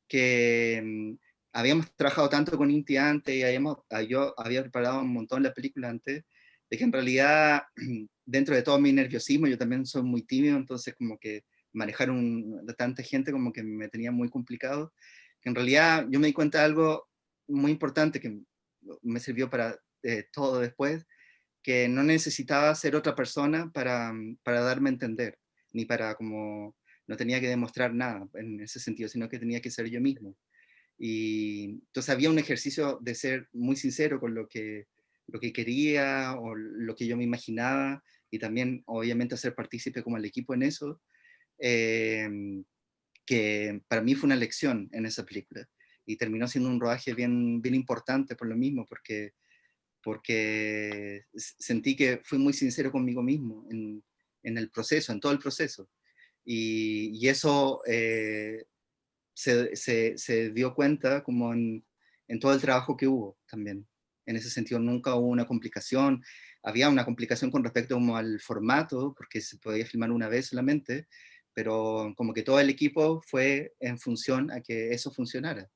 que habíamos trabajado tanto con Inti antes y yo había preparado un montón la película antes, de que en realidad, dentro de todo mi nerviosismo, yo también soy muy tímido, entonces como que manejar de tanta gente como que me tenía muy complicado, que en realidad yo me di cuenta de algo muy importante que me sirvió para todo después, que no necesitaba ser otra persona para darme a entender, ni para como, no tenía que demostrar nada en ese sentido, sino que tenía que ser yo mismo. Y entonces había un ejercicio de ser muy sincero con lo que quería o lo que yo me imaginaba, y también obviamente hacer partícipe como el equipo en eso, eh, que para mí fue una lección en esa película. Y terminó siendo un rodaje bien, bien importante por lo mismo, porque sentí que fui muy sincero conmigo mismo en el proceso, en todo el proceso. Y eso se dio cuenta como en todo el trabajo que hubo también. En ese sentido, nunca hubo una complicación. Había una complicación con respecto como al formato, porque se podía filmar una vez solamente, pero como que todo el equipo fue en función a que eso funcionara.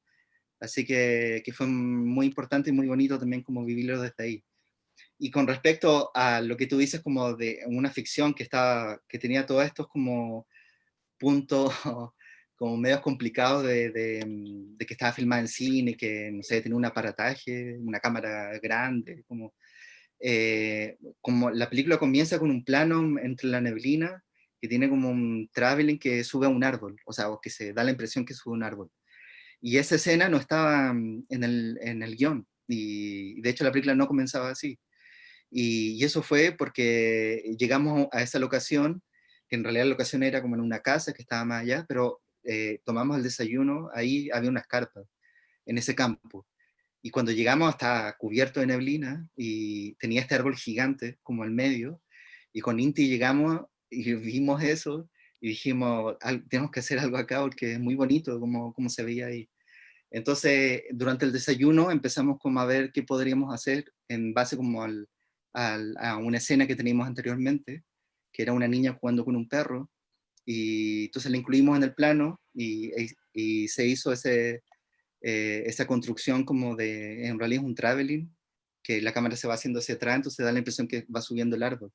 Así que fue muy importante y muy bonito también como vivirlo desde ahí. Y con respecto a lo que tú dices como de una ficción que tenía todos estos como puntos como medios complicados de que estaba filmada en cine, que no sé, tenía un aparataje, una cámara grande, como la película comienza con un plano entre la neblina que tiene como un traveling que sube a un árbol, o sea, o que se da la impresión que sube a un árbol. Y esa escena no estaba en el guión, y de hecho la película no comenzaba así. Y eso fue porque llegamos a esa locación, que en realidad la locación era como en una casa que estaba más allá, pero tomamos el desayuno, ahí había unas carpas, en ese campo. Y cuando llegamos estaba cubierto de neblina y tenía este árbol gigante como al medio, y con Inti llegamos y vimos eso y dijimos, tenemos que hacer algo acá porque es muy bonito como se veía ahí. Entonces, durante el desayuno empezamos como a ver qué podríamos hacer en base como a una escena que teníamos anteriormente, que era una niña jugando con un perro, y entonces la incluimos en el plano y se hizo esa construcción como en realidad es un traveling, que la cámara se va haciendo hacia atrás, entonces da la impresión que va subiendo el árbol,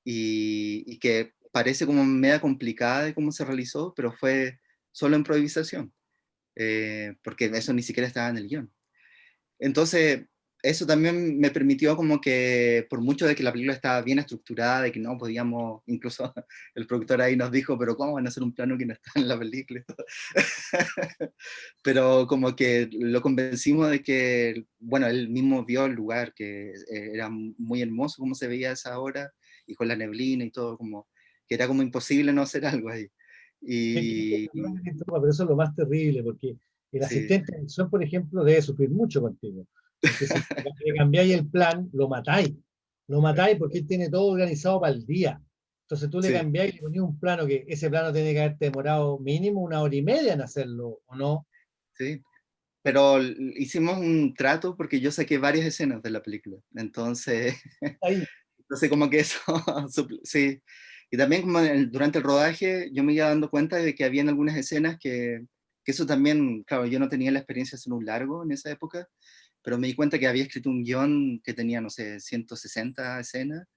y que parece como media complicada de cómo se realizó, pero fue solo improvisación, porque eso ni siquiera estaba en el guión. Entonces, eso también me permitió como que, por mucho de que la película estaba bien estructurada y que no podíamos, incluso el productor ahí nos dijo, pero ¿cómo van a hacer un plano que no está en la película? Pero como que lo convencimos de que, bueno, él mismo vio el lugar, que era muy hermoso como se veía a esa hora, y con la neblina y todo, como que era como imposible no hacer algo ahí. Y Perdón que te interrumpa, pero eso es lo más terrible, porque el sí, asistente de dirección, por ejemplo, debe sufrir mucho contigo. Porque si le cambiáis el plan, lo matáis. Lo matáis porque él tiene todo organizado para el día. Entonces tú le sí, cambiáis y le ponías un plano que ese plano tiene que haberte demorado mínimo 1 hora y media en hacerlo, ¿o no? sí. Pero hicimos un trato porque yo saqué varias escenas de la película. Entonces, Ahí, entonces como que eso, sí. Y también como durante el rodaje yo me iba dando cuenta de que habían algunas escenas que eso también, claro, yo no tenía la experiencia de hacer un largo en esa época, pero me di cuenta que había escrito un guión que tenía, no sé, 160 escenas,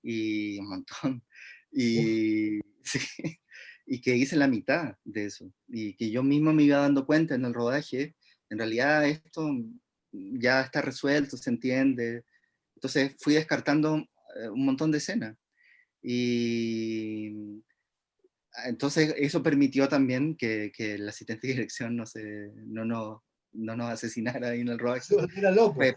y un montón, Uf, y, sí, y que hice la mitad de eso, y que yo mismo me iba dando cuenta en el rodaje, en realidad esto ya está resuelto, se entiende, entonces fui descartando un montón de escenas, y entonces eso permitió también que el asistente de dirección no nos asesinara ahí en el se rodaje. volviera loco. Fue-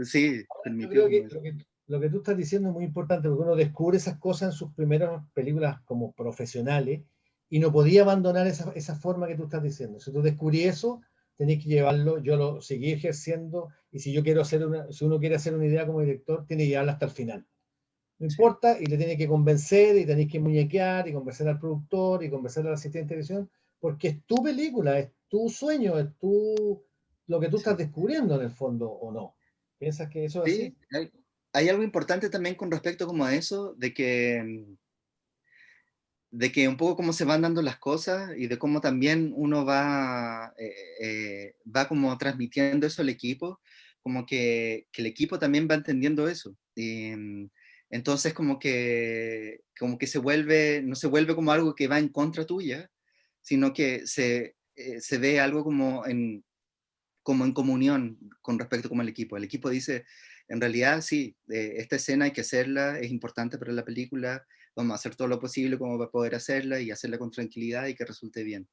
sí, Yo permitió creo como que eso. lo que tú estás diciendo es muy importante, porque uno descubre esas cosas en sus primeras películas como profesionales y no podía abandonar esa forma que tú estás diciendo. Si tú descubrí eso, tenés que llevarlo, yo lo seguí ejerciendo, y si yo quiero si uno quiere hacer una idea como director, tiene que llevarla hasta el final. No Sí, importa, y le tiene que convencer, y tenéis que muñequear, y convencer al productor, y convencer al asistente de dirección, porque es tu película, es tu sueño, es lo que tú estás sí. descubriendo en el fondo, ¿o no? ¿Piensas que eso es así? Sí, hay algo importante también con respecto como a eso, de que un poco cómo se van dando las cosas y de cómo también uno va como transmitiendo eso al equipo, como que el equipo también va entendiendo eso. Y, entonces como que se vuelve, no se vuelve como algo que va en contra tuya, sino que se ve algo como en comunión con respecto como al equipo. El equipo dice, en realidad sí, esta escena hay que hacerla, es importante para la película, vamos a hacer todo lo posible como para poder hacerla y hacerla con tranquilidad y que resulte bien.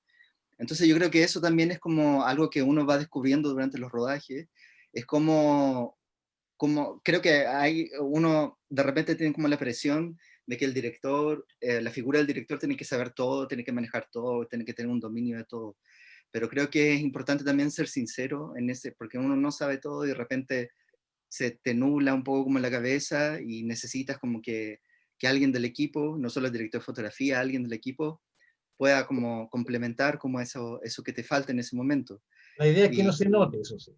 Entonces yo creo que eso también es como algo que uno va descubriendo durante los rodajes, es como creo que uno de repente tiene como la presión de que el director, la figura del director tiene que saber todo, tiene que manejar todo, tiene que tener un dominio de todo, pero creo que es importante también ser sincero en ese, porque uno no sabe todo y de repente se te nubla un poco como la cabeza y necesitas como que alguien del equipo, no solo el director de fotografía, alguien del equipo pueda como complementar como eso que te falta en ese momento. La idea es que no Y se note, eso sí.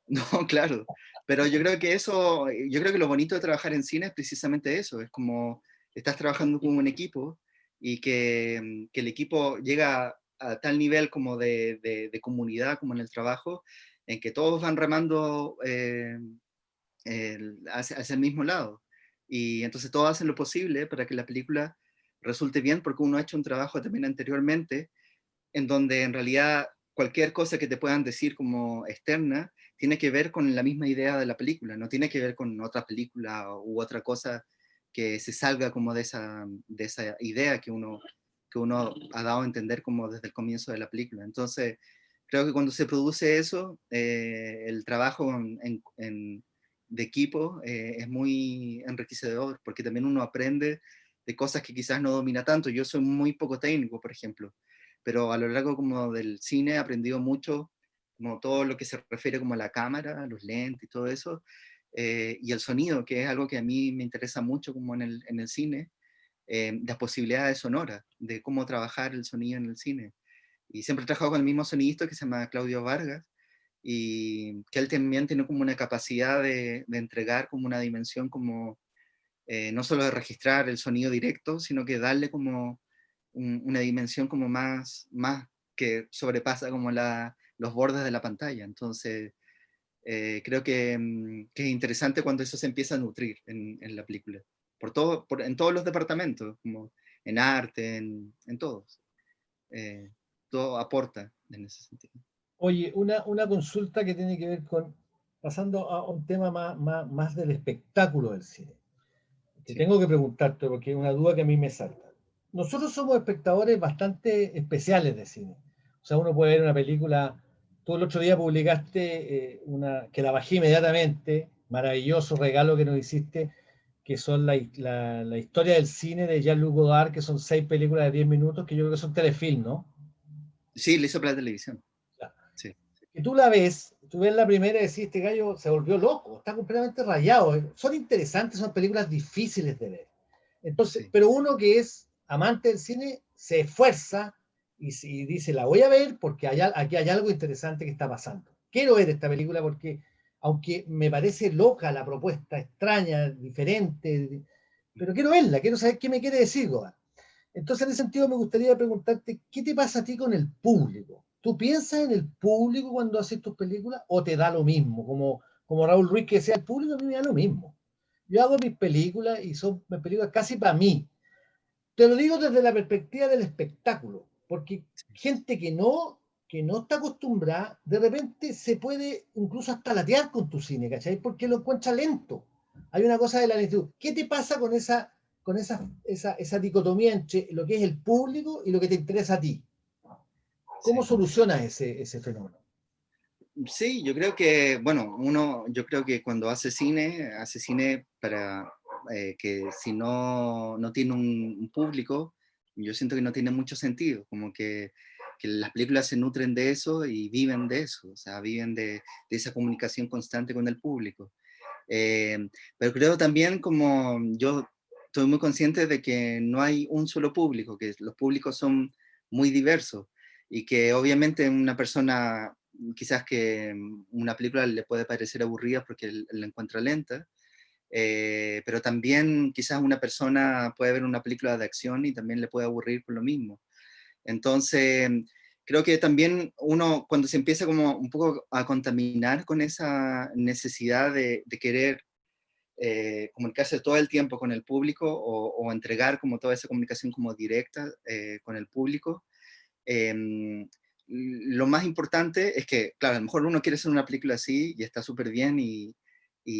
no, claro, pero yo creo que eso, yo creo que lo bonito de trabajar en cine es precisamente eso, es como estás trabajando con un equipo y que el equipo llega a tal nivel como de comunidad, como en el trabajo, en que todos van remando hacia el mismo lado. Y entonces todos hacen lo posible para que la película resulte bien, porque uno ha hecho un trabajo también anteriormente en donde en realidad cualquier cosa que te puedan decir como externa tiene que ver con la misma idea de la película, no tiene que ver con otra película u otra cosa que se salga como de esa idea que uno ha dado a entender como desde el comienzo de la película. Entonces, creo que cuando se produce eso, el trabajo de equipo es muy enriquecedor, porque también uno aprende de cosas que quizás no domina tanto. Yo soy muy poco técnico, por ejemplo, pero a lo largo como del cine he aprendido mucho, como todo lo que se refiere como a la cámara, los lentes y todo eso, y el sonido, que es algo que a mí me interesa mucho como en el cine, las posibilidades sonoras, de cómo trabajar el sonido en el cine. Y siempre he trabajado con el mismo sonidista que se llama Claudio Vargas, y que él también tiene como una capacidad de entregar como una dimensión como, no solo de registrar el sonido directo, sino que darle como una dimensión como más que sobrepasa como los bordes de la pantalla. Entonces, creo que es interesante cuando eso se empieza a nutrir en la película, en todos los departamentos, como en arte, en todos. Eh, todo aporta en ese sentido. Oye, una consulta que tiene que ver pasando a un tema más del espectáculo del cine. Que Sí. tengo que preguntarte porque es una duda que a mí me salta. Nosotros somos espectadores bastante especiales de cine. O sea, uno puede ver una película. Tú el otro día publicaste una que la bajé inmediatamente, maravilloso regalo que nos hiciste, que son la historia del cine de Jean-Luc Godard, que son 6 películas de 10 minutos, que yo creo que son telefilm, ¿no? Sí, le hizo para la televisión. Sí, Y tú ves la primera y decís, este gallo se volvió loco, está completamente rayado. Son interesantes, son películas difíciles de ver. Entonces, sí, pero uno que es amante del cine se esfuerza y dice, la voy a ver porque aquí hay algo interesante que está pasando. Quiero ver esta película porque, aunque me parece loca la propuesta, extraña, diferente, pero quiero verla, quiero saber qué me quiere decir, Goa. Entonces, en ese sentido, me gustaría preguntarte, ¿qué te pasa a ti con el público? ¿Tú piensas en el público cuando haces tus películas o te da lo mismo? Como Raúl Ruiz, que sea el público, a mí me da lo mismo. Yo hago mis películas y son mis películas casi para mí. Te lo digo desde la perspectiva del espectáculo, porque gente que no está acostumbrada, de repente se puede incluso hasta latear con tu cine, ¿cachai? Porque lo encuentra lento. Hay una cosa de la lentitud. ¿Qué te pasa con esa dicotomía entre lo que es el público y lo que te interesa a ti? ¿Cómo Sí. solucionas ese fenómeno? Sí, yo creo que, bueno, yo creo que cuando hace cine para que si no tiene un público, yo siento que no tiene mucho sentido, como que las películas se nutren de eso y viven de eso, o sea, viven de esa comunicación constante con el público. Eh, pero creo también como yo estoy muy consciente de que no hay un solo público, que los públicos son muy diversos y que obviamente una persona, quizás que una película le puede parecer aburrida porque la encuentra lenta, pero también quizás una persona puede ver una película de acción y también le puede aburrir por lo mismo. Entonces, creo que también uno, cuando se empieza como un poco a contaminar con esa necesidad de querer comunicarse todo el tiempo con el público o entregar como toda esa comunicación como directa con el público, eh, lo más importante es que, claro, a lo mejor uno quiere hacer una película así y está súper bien y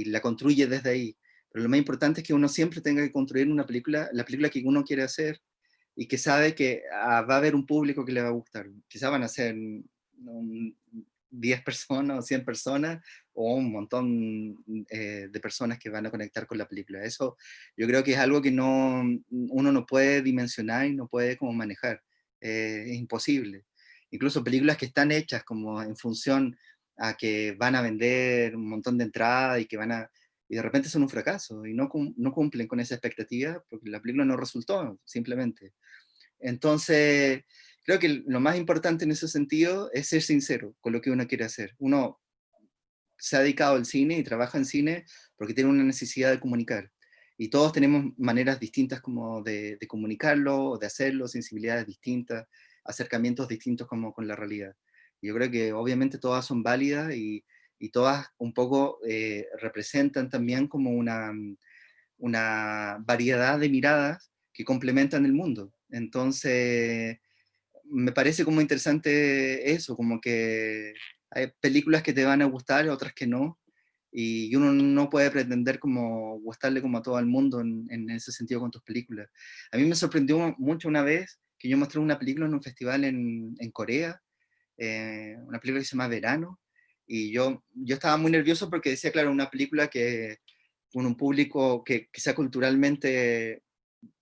la construye desde ahí, pero lo más importante es que uno siempre tenga que construir una película, la película que uno quiere hacer y que sabe que va a haber un público que le va a gustar. Quizá van a ser 10 personas o 100 personas o un montón de personas que van a conectar con la película. Eso yo creo que es algo que uno no puede dimensionar y no puede como manejar. Es imposible. Incluso películas que están hechas como en función a que van a vender un montón de entradas y de repente son un fracaso y no cumplen con esa expectativa porque la película no resultó, simplemente. Entonces, creo que lo más importante en ese sentido es ser sincero con lo que uno quiere hacer. Uno se ha dedicado al cine y trabaja en cine porque tiene una necesidad de comunicar. Y todos tenemos maneras distintas como de comunicarlo, o de hacerlo, sensibilidades distintas, acercamientos distintos como con la realidad. Yo creo que obviamente todas son válidas y todas un poco representan también como una variedad de miradas que complementan el mundo. Entonces, me parece como interesante eso, como que hay películas que te van a gustar y otras que no, y uno no puede pretender como gustarle como a todo el mundo en ese sentido con tus películas. A mí me sorprendió mucho una vez que yo mostré una película en un festival en Corea, una película que se llama Verano, y yo estaba muy nervioso porque decía, claro, una película que con un público que sea culturalmente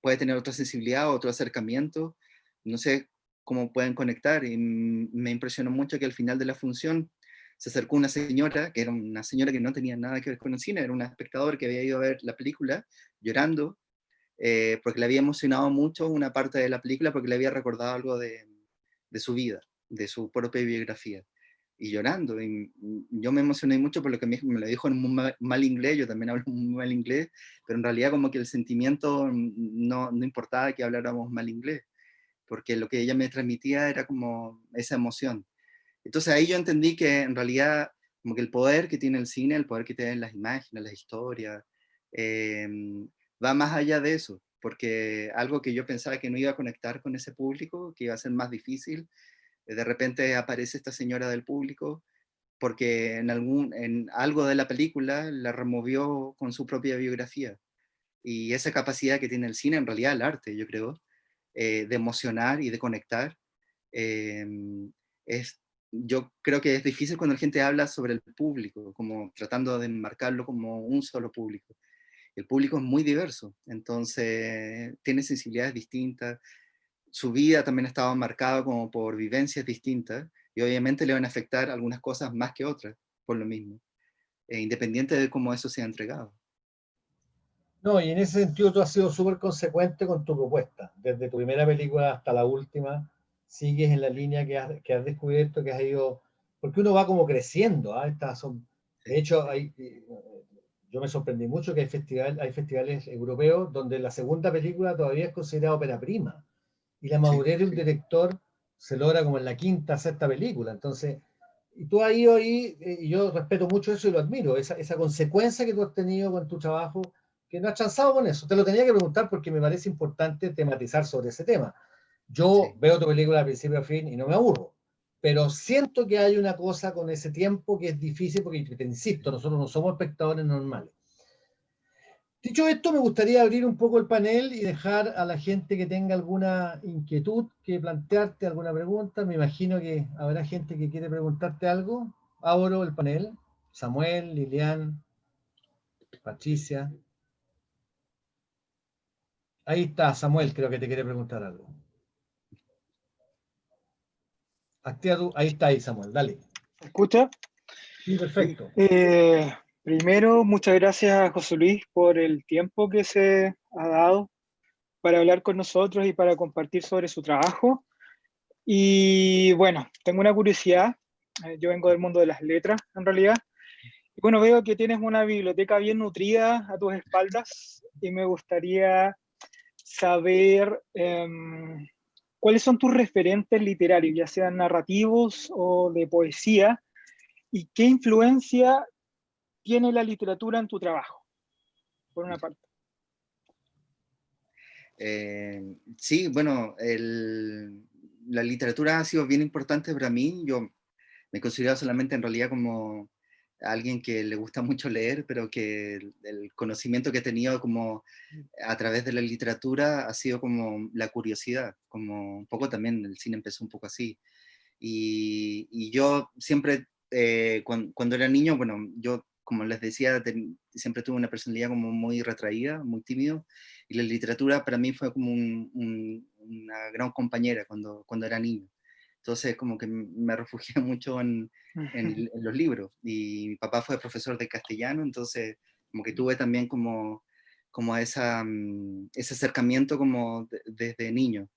puede tener otra sensibilidad, otro acercamiento, no sé cómo pueden conectar. Y me impresionó mucho que al final de la función se acercó una señora, que era una señora que no tenía nada que ver con el cine, era una espectadora que había ido a ver la película llorando, porque le había emocionado mucho una parte de la película, porque le había recordado algo de su vida, de su propia biografía y llorando. Y yo me emocioné mucho por lo que me lo dijo en muy mal inglés, yo también hablo muy mal inglés, pero en realidad como que el sentimiento no importaba que habláramos mal inglés, porque lo que ella me transmitía era como esa emoción. Entonces ahí yo entendí que en realidad como que el poder que tiene el cine, el poder que tienen las imágenes, las historias, eh, va más allá de eso, porque algo que yo pensaba que no iba a conectar con ese público, que iba a ser más difícil, de repente aparece esta señora del público porque en algo de la película la removió con su propia biografía. Y esa capacidad que tiene el cine, en realidad el arte, yo creo, de emocionar y de conectar, eh, es, yo creo que es difícil cuando la gente habla sobre el público, como tratando de enmarcarlo como un solo público. El público es muy diverso, entonces tiene sensibilidades distintas, su vida también estaba marcada como por vivencias distintas y obviamente le van a afectar algunas cosas más que otras por lo mismo, independiente de cómo eso sea entregado. No, y en ese sentido tú has sido súper consecuente con tu propuesta. Desde tu primera película hasta la última, sigues en la línea que has descubierto, que has ido, porque uno va como creciendo. ¿Ah? De hecho, yo me sorprendí mucho que hay festivales europeos donde la segunda película todavía es considerada ópera prima. Y la Sí, madurez de un sí, director se logra como en la quinta, sexta película. Entonces, y tú ahí, hoy, y yo respeto mucho eso y lo admiro, esa consecuencia que tú has tenido con tu trabajo, que no has chanzado con eso. Te lo tenía que preguntar porque me parece importante tematizar sobre ese tema. Yo Sí. veo tu película de principio a fin y no me aburro, pero siento que hay una cosa con ese tiempo que es difícil porque, te insisto, nosotros no somos espectadores normales. Dicho esto, me gustaría abrir un poco el panel y dejar a la gente que tenga alguna inquietud que plantearte, alguna pregunta. Me imagino que habrá gente que quiere preguntarte algo. Abro el panel. Samuel, Lilian, Patricia. Ahí está Samuel, creo que te quiere preguntar algo. Activa tú. Ahí está, ahí Samuel, dale. ¿Me escucha? Sí, perfecto. Primero, muchas gracias, José Luis, por el tiempo que se ha dado para hablar con nosotros y para compartir sobre su trabajo. Y bueno, tengo una curiosidad. Yo vengo del mundo de las letras, en realidad. Y bueno, veo que tienes una biblioteca bien nutrida a tus espaldas y me gustaría saber cuáles son tus referentes literarios, ya sean narrativos o de poesía, y qué influencia tiene la literatura en tu trabajo, por una parte. Sí, bueno, la literatura ha sido bien importante para mí. Yo me considero solamente en realidad como alguien que le gusta mucho leer, pero que el conocimiento que he tenido como a través de la literatura ha sido como la curiosidad, como un poco también el cine empezó un poco así. Y yo siempre, cuando era niño, bueno, yo, como les decía, siempre tuve una personalidad como muy retraída, muy tímido, y la literatura para mí fue como una gran compañera cuando era niño. Entonces, como que me refugié mucho en los libros. Y mi papá fue profesor de castellano, entonces, como que tuve también como ese acercamiento como desde niño.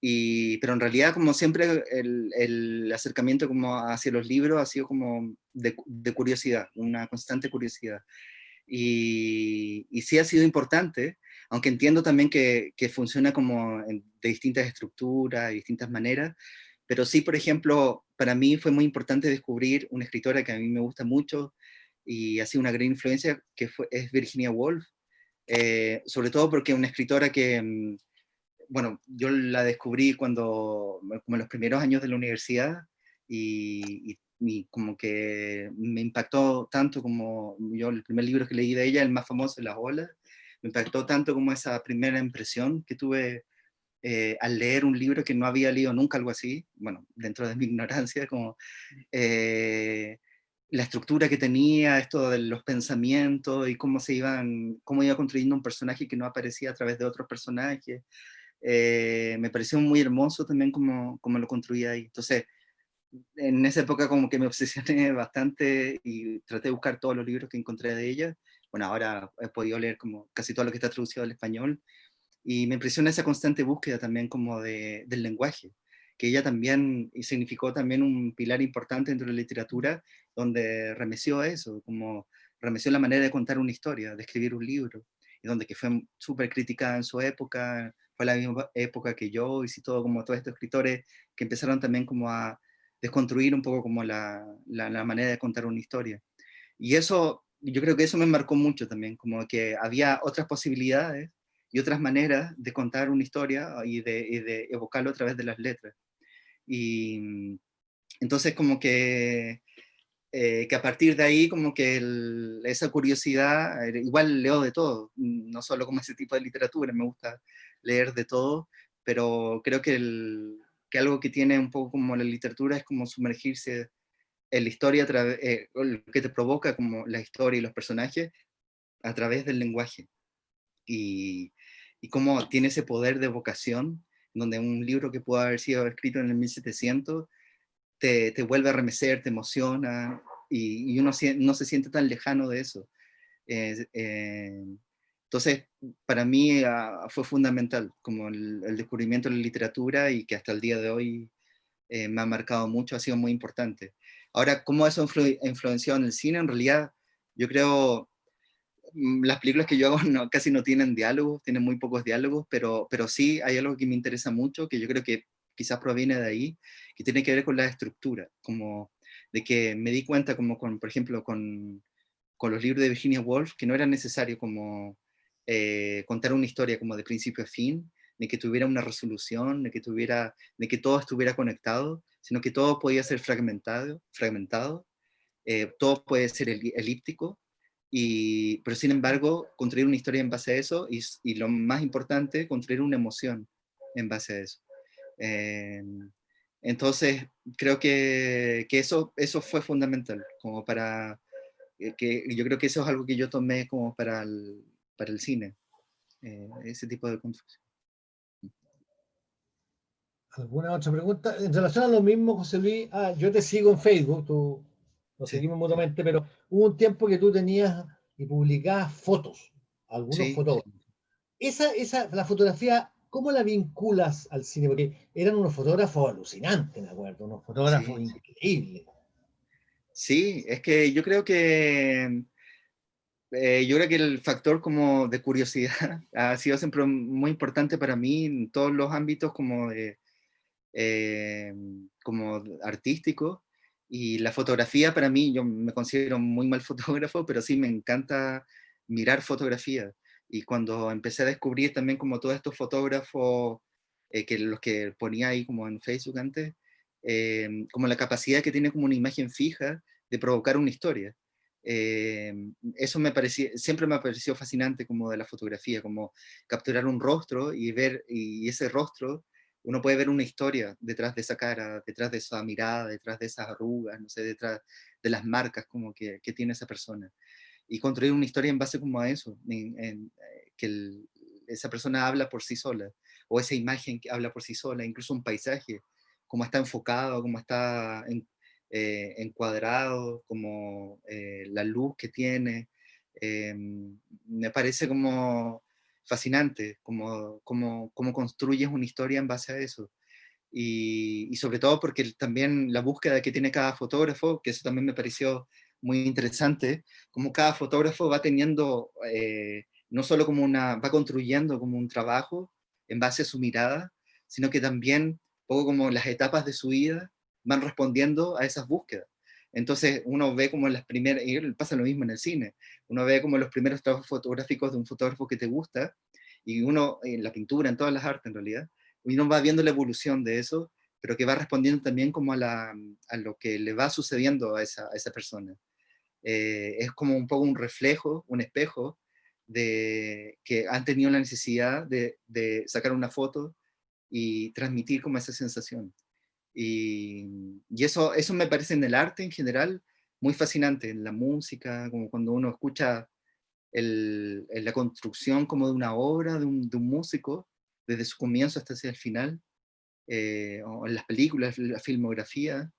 Pero en realidad, como siempre, el acercamiento como hacia los libros ha sido como de curiosidad, una constante curiosidad. Y sí ha sido importante, aunque entiendo también que funciona como de distintas estructuras y distintas maneras, pero sí, por ejemplo, para mí fue muy importante descubrir una escritora que a mí me gusta mucho y ha sido una gran influencia, es Virginia Woolf, sobre todo porque es una escritora que bueno, yo la descubrí como en los primeros años de la universidad y como que me impactó tanto como yo, el primer libro que leí de ella, el más famoso, Las olas, me impactó tanto como esa primera impresión que tuve al leer un libro que no había leído nunca, algo así, bueno, dentro de mi ignorancia, como eh, la estructura que tenía, esto de los pensamientos y cómo iba construyendo un personaje que no aparecía a través de otros personajes. Me pareció muy hermoso también como lo construía ahí. Entonces, en esa época como que me obsesioné bastante y traté de buscar todos los libros que encontré de ella. Bueno, ahora he podido leer como casi todo lo que está traducido al español y me impresiona esa constante búsqueda también como del lenguaje, que ella también y significó también un pilar importante dentro de la literatura, donde remeció a eso, como remeció la manera de contar una historia, de escribir un libro, y donde que fue súper criticada en su época, fue la misma época que yo, y todo como todos estos escritores que empezaron también como a desconstruir un poco como la manera de contar una historia. Y eso, yo creo que eso me marcó mucho también, como que había otras posibilidades y otras maneras de contar una historia y de evocarlo a través de las letras. Y entonces como que a partir de ahí como que esa curiosidad, igual leo de todo, no solo como ese tipo de literatura, me gusta leer de todo, pero creo que algo que tiene un poco como la literatura es como sumergirse en la historia, lo que te provoca como la historia y los personajes a través del lenguaje. Y, y cómo tiene ese poder de vocación, donde un libro que pudo haber sido escrito en el 1700 te vuelve a remecer, te emociona, y uno no se siente tan lejano de eso. Eh, entonces, para mí fue fundamental como el descubrimiento de la literatura y que hasta el día de hoy me ha marcado mucho, ha sido muy importante. Ahora, ¿cómo eso ha influenciado en el cine? En realidad, yo creo, las películas que yo hago casi no tienen diálogos, tienen muy pocos diálogos, pero sí hay algo que me interesa mucho, que yo creo que quizás proviene de ahí, que tiene que ver con la estructura, como de que me di cuenta como con, por ejemplo, con los libros de Virginia Woolf, que no era necesario como contar una historia como de principio a fin, ni que tuviera una resolución, ni que todo estuviera conectado, sino que todo podía ser fragmentado, todo puede ser elíptico, pero sin embargo, construir una historia en base a eso, y lo más importante, construir una emoción en base a eso. Eh, entonces, creo que eso fue fundamental, como para, que yo creo que eso es algo que yo tomé como para el cine, ese tipo de construcción. ¿Alguna otra pregunta? En relación a lo mismo, José Luis, yo te sigo en Facebook, tú nos Sí, seguimos mutuamente, pero hubo un tiempo que tú tenías y publicabas fotos, algunos sí, fotógrafos. La fotografía, ¿cómo la vinculas al cine? Porque eran unos fotógrafos alucinantes, me acuerdo, unos fotógrafos sí, increíbles. sí, es que yo creo que el factor como de curiosidad ha sido siempre muy importante para mí en todos los ámbitos como artísticos, y la fotografía para mí, yo me considero muy mal fotógrafo, pero sí me encanta mirar fotografía. Y cuando empecé a descubrir también como todos estos fotógrafos, los que ponía ahí como en Facebook antes, como la capacidad que tiene como una imagen fija de provocar una historia. Eh, Eso siempre me ha parecido fascinante como de la fotografía, como capturar un rostro y ver, y ese rostro uno puede ver una historia detrás de esa cara, detrás de esa mirada, detrás de esas arrugas, no sé, detrás de las marcas como que tiene esa persona. Y construir una historia en base como a eso, que esa persona habla por sí sola, o esa imagen que habla por sí sola, incluso un paisaje, cómo está enfocado, cómo está encuadrado, como la luz que tiene. Me parece como fascinante, como construyes una historia en base a eso. Y sobre todo porque también la búsqueda que tiene cada fotógrafo, que eso también me pareció muy interesante, como cada fotógrafo va teniendo, no solo va construyendo como un trabajo en base a su mirada, sino que también, poco como las etapas de su vida, van respondiendo a esas búsquedas. Entonces uno ve como en las primeras, y pasa lo mismo en el cine, uno ve como los primeros trabajos fotográficos de un fotógrafo que te gusta, y uno, en la pintura, en todas las artes en realidad, y uno va viendo la evolución de eso, pero que va respondiendo también como a lo que le va sucediendo a esa persona. Es como un poco un reflejo, un espejo, de que han tenido la necesidad de sacar una foto y transmitir como esa sensación. Y eso me parece en el arte en general muy fascinante, en la música, como cuando uno escucha la construcción como de una obra, de un músico, desde su comienzo hasta hacia el final, o en las películas, la filmografía,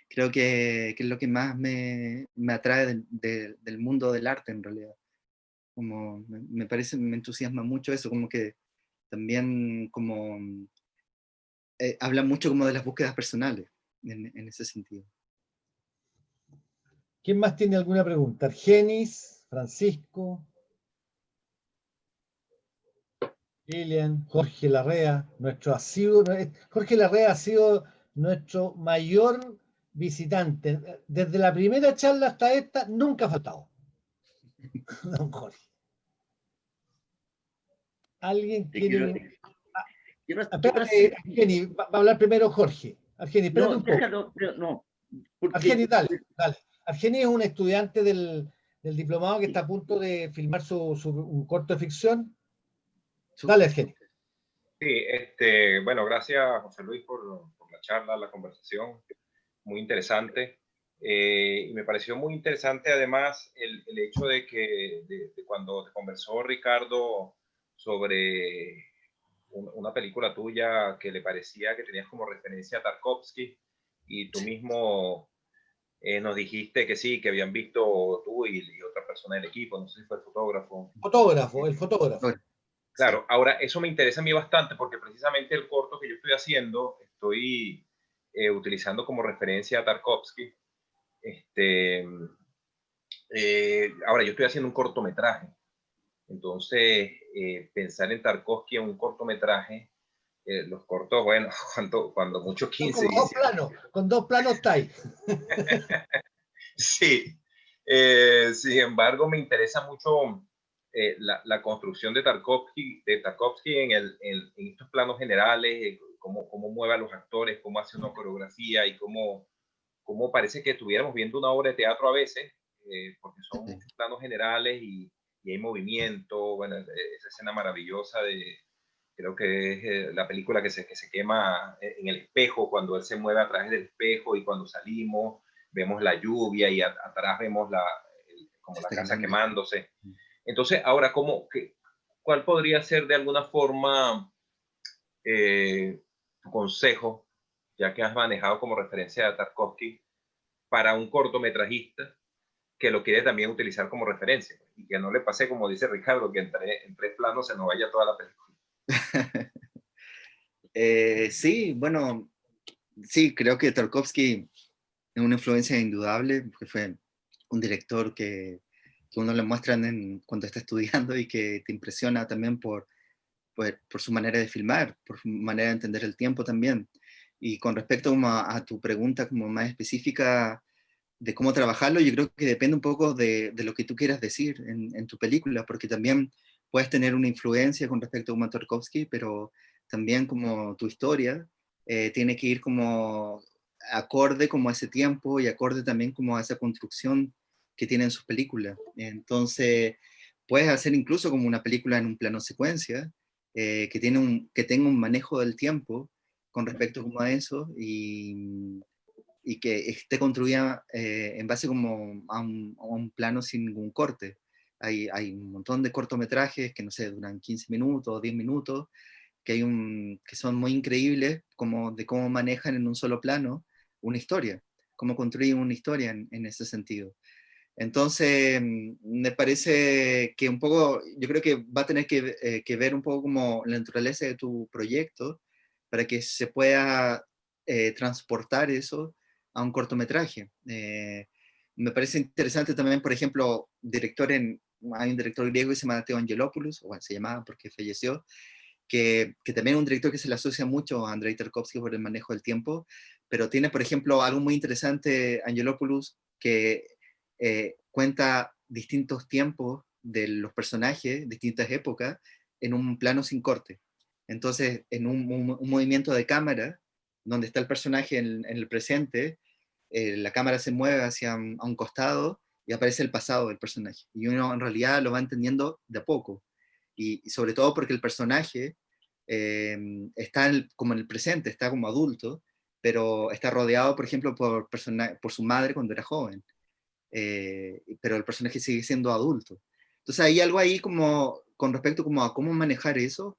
creo que es lo que más me atrae del mundo del arte en realidad. Como me parece, me entusiasma mucho eso, como que también como habla mucho como de las búsquedas personales en ese sentido. ¿Quién más tiene alguna pregunta? Argenis, Francisco, Lilian, Jorge Larrea, Jorge Larrea ha sido nuestro mayor visitante. Desde la primera charla hasta esta, nunca ha faltado. Don Jorge. ¿Alguien Te quiere? quiero Espérate, hacer... Argenis, va a hablar primero Jorge. Argenis, espérate No, un poco. déjalo, pero no, porque... Argenis, dale, dale. Argenis es un estudiante del diplomado que está a punto de filmar un corto de ficción. Dale, Argenis. Sí, bueno, gracias José Luis por la charla, la conversación, muy interesante. Y me pareció muy interesante además el hecho de que de cuando te conversó Ricardo sobre una película tuya que le parecía que tenías como referencia a Tarkovsky, y tú mismo nos dijiste que sí, que habían visto tú y otra persona del equipo, no sé si fue el fotógrafo. Fotógrafo, el fotógrafo. Claro, ahora eso me interesa a mí bastante porque precisamente el corto que yo estoy haciendo, estoy utilizando como referencia a Tarkovsky. Ahora yo estoy haciendo un cortometraje, entonces pensar en Tarkovsky en un cortometraje los cortos, bueno, cuando mucho 15, Como 2 planos, con 2 planos está ahí. Sí, sin embargo, me interesa mucho la construcción de Tarkovsky en estos planos generales, cómo mueve a los actores, cómo hace una coreografía y cómo parece que estuviéramos viendo una obra de teatro a veces, porque son muchos planos generales y hay movimiento. Bueno, esa escena maravillosa creo que es la película que se quema en el espejo, cuando él se mueve a través del espejo y cuando salimos vemos la lluvia y atrás vemos como la casa quemándose. Entonces, ahora, ¿cuál podría ser de alguna forma tu consejo, ya que has manejado como referencia a Tarkovsky, para un cortometrajista que lo quiere también utilizar como referencia y que no le pase, como dice Ricardo, que en 3 planos se nos vaya toda la película? Sí, bueno, sí, creo que Tarkovsky es una influencia indudable, porque fue un director que uno le muestran cuando está estudiando y que te impresiona también por su manera de filmar, por su manera de entender el tiempo también. Y con respecto a tu pregunta como más específica de cómo trabajarlo, yo creo que depende un poco de lo que tú quieras decir en tu película, porque también puedes tener una influencia con respecto a Tarkovsky, pero también como tu historia tiene que ir como acorde como a ese tiempo y acorde también como a esa construcción que tienen sus películas. Entonces, puedes hacer incluso como una película en un plano secuencia, que tenga un manejo del tiempo con respecto como a eso y que esté construida en base como a un plano sin ningún corte. Hay un montón de cortometrajes que, no sé, duran 15 minutos o 10 minutos, que son muy increíbles como de cómo manejan en un solo plano una historia, cómo construyen una historia en ese sentido. Entonces, me parece que un poco, yo creo que va a tener que ver un poco como la naturaleza de tu proyecto para que se pueda transportar eso a un cortometraje. Me parece interesante también, por ejemplo, hay un director griego que se llama Theo Angelopoulos, o bueno, se llamaba porque falleció, que también es un director que se le asocia mucho a Andrei Tarkovsky por el manejo del tiempo, pero tiene, por ejemplo, algo muy interesante, Angelopoulos, que cuenta distintos tiempos de los personajes, distintas épocas, en un plano sin corte. Entonces, en un movimiento de cámara, donde está el personaje en el presente, la cámara se mueve hacia a un costado y aparece el pasado del personaje. Y uno en realidad lo va entendiendo de a poco. Y sobre todo porque el personaje está como en el presente, está como adulto, pero está rodeado, por ejemplo, por su madre cuando era joven. Pero el personaje sigue siendo adulto. Entonces hay algo ahí como con respecto como a cómo manejar eso,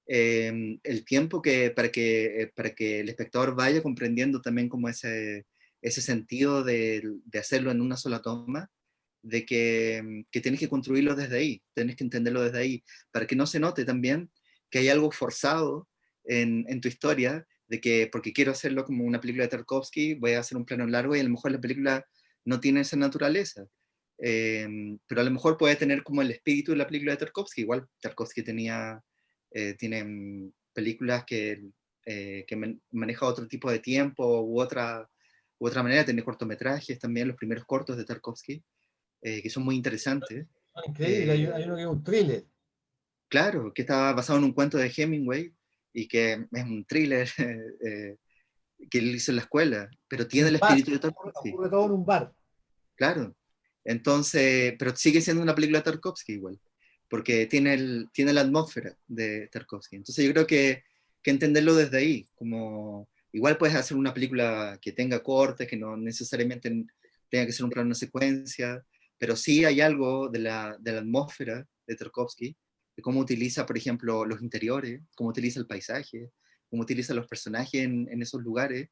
el tiempo para que el espectador vaya comprendiendo también como ese sentido de hacerlo en una sola toma, de que tienes que construirlo desde ahí, tienes que entenderlo desde ahí, para que no se note también que hay algo forzado en tu historia, de que porque quiero hacerlo como una película de Tarkovsky, voy a hacer un plano largo y a lo mejor la película no tiene esa naturaleza. Pero a lo mejor puede tener como el espíritu de la película de Tarkovsky. Igual Tarkovsky tiene películas que maneja otro tipo de tiempo u otra manera, tiene cortometrajes también, los primeros cortos de Tarkovsky, que son muy interesantes. Increíble, hay uno que es un thriller. Claro, que está basado en un cuento de Hemingway y que es un thriller que él hizo en la escuela, pero tiene el espíritu de Tarkovsky. Ocurre todo en un bar. Claro. Entonces, pero sigue siendo una película de Tarkovsky igual, porque tiene la atmósfera de Tarkovsky. Entonces yo creo que entenderlo desde ahí, como igual puedes hacer una película que tenga cortes, que no necesariamente tenga que ser un plano de secuencia, pero sí hay algo de la atmósfera de Tarkovsky, de cómo utiliza, por ejemplo, los interiores, cómo utiliza el paisaje, cómo utiliza los personajes en esos lugares,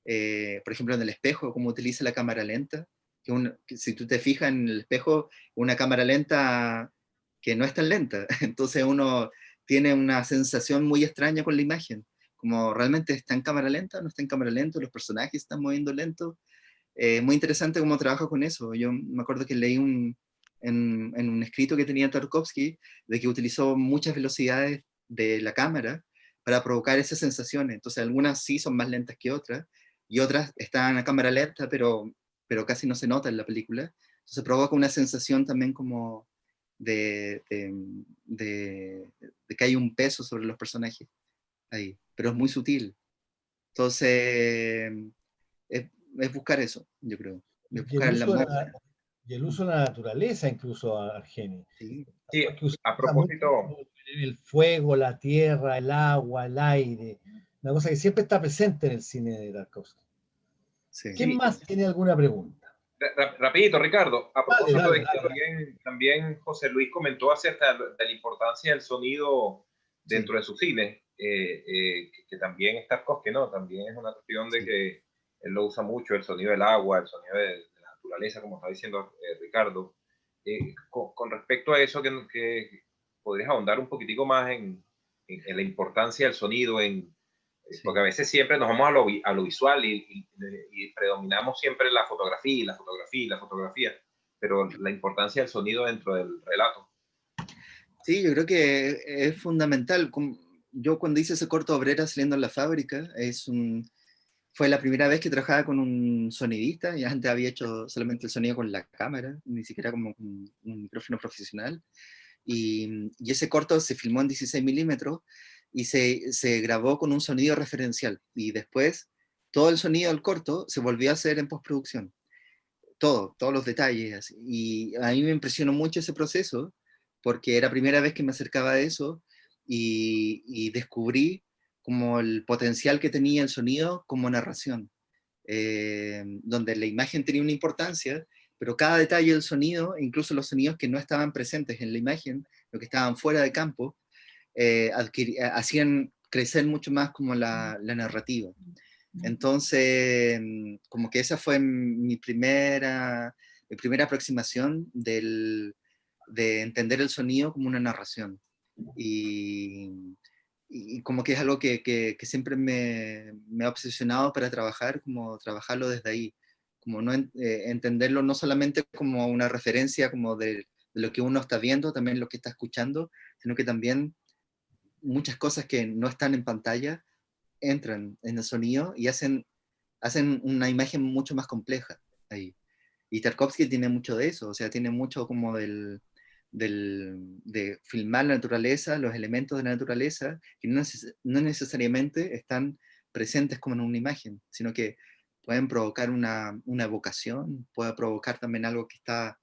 por ejemplo, en el espejo, cómo utiliza la cámara lenta, que si tú te fijas en el espejo, una cámara lenta que no es tan lenta, entonces uno tiene una sensación muy extraña con la imagen, como realmente está en cámara lenta, no está en cámara lenta, los personajes están moviendo lento. Muy interesante cómo trabaja con eso. Yo me acuerdo que leí en un escrito que tenía Tarkovsky, de que utilizó muchas velocidades de la cámara para provocar esas sensaciones. Entonces algunas sí son más lentas que otras, y otras están a cámara lenta, pero casi no se nota en la película. Entonces provoca una sensación también como de que hay un peso sobre los personajes ahí, pero es muy sutil. Entonces, es, es buscar eso, yo creo. Es Y el buscar la uso de atmósfera. y el uso de la naturaleza, incluso, Argeni. Sí, Sí, Porque a usa mucho propósito, el fuego, la tierra, el agua, el aire, una cosa que siempre está presente en el cine de Tarkovsky. sí. ¿Quién sí, más tiene alguna pregunta? rapidito, Ricardo, a Dale, propósito dale, de que dale. también José Luis comentó acerca de la importancia del sonido Sí, dentro de su cine, que también es Tarkovsky, ¿no? También es una cuestión de sí. que él lo usa mucho, el sonido del agua, el sonido de la naturaleza, como está diciendo Ricardo. Con respecto a eso, que podrías ahondar un poquitico más en la importancia del sonido, Sí. porque a veces siempre nos vamos a lo visual y predominamos siempre la fotografía, la fotografía, la fotografía, pero la importancia del sonido dentro del relato. Sí, yo creo que es fundamental. Yo cuando hice ese corto Obrera saliendo en la fábrica, fue la primera vez que trabajaba con un sonidista, y antes había hecho solamente el sonido con la cámara, ni siquiera como un micrófono profesional. Y ese corto se filmó en 16 milímetros y se grabó con un sonido referencial. Y después todo el sonido del corto se volvió a hacer en postproducción. Todos los detalles. Así. Y a mí me impresionó mucho ese proceso, porque era la primera vez que me acercaba a eso, y descubrí como el potencial que tenía el sonido como narración, donde la imagen tenía una importancia, pero cada detalle del sonido, incluso los sonidos que no estaban presentes en la imagen, los que estaban fuera de campo, hacían crecer mucho más como la narrativa. Entonces, como que esa fue mi primera aproximación de entender el sonido como una narración. Y, y como que es algo que siempre me ha obsesionado para trabajar, como trabajarlo desde ahí, como no entenderlo no solamente como una referencia como de lo que uno está viendo, también lo que está escuchando, sino que también muchas cosas que no están en pantalla entran en el sonido y hacen una imagen mucho más compleja ahí. Y Tarkovsky tiene mucho de eso, o sea, tiene mucho como de filmar la naturaleza, los elementos de la naturaleza, que no necesariamente están presentes como en una imagen, sino que pueden provocar una evocación, puede provocar también algo que está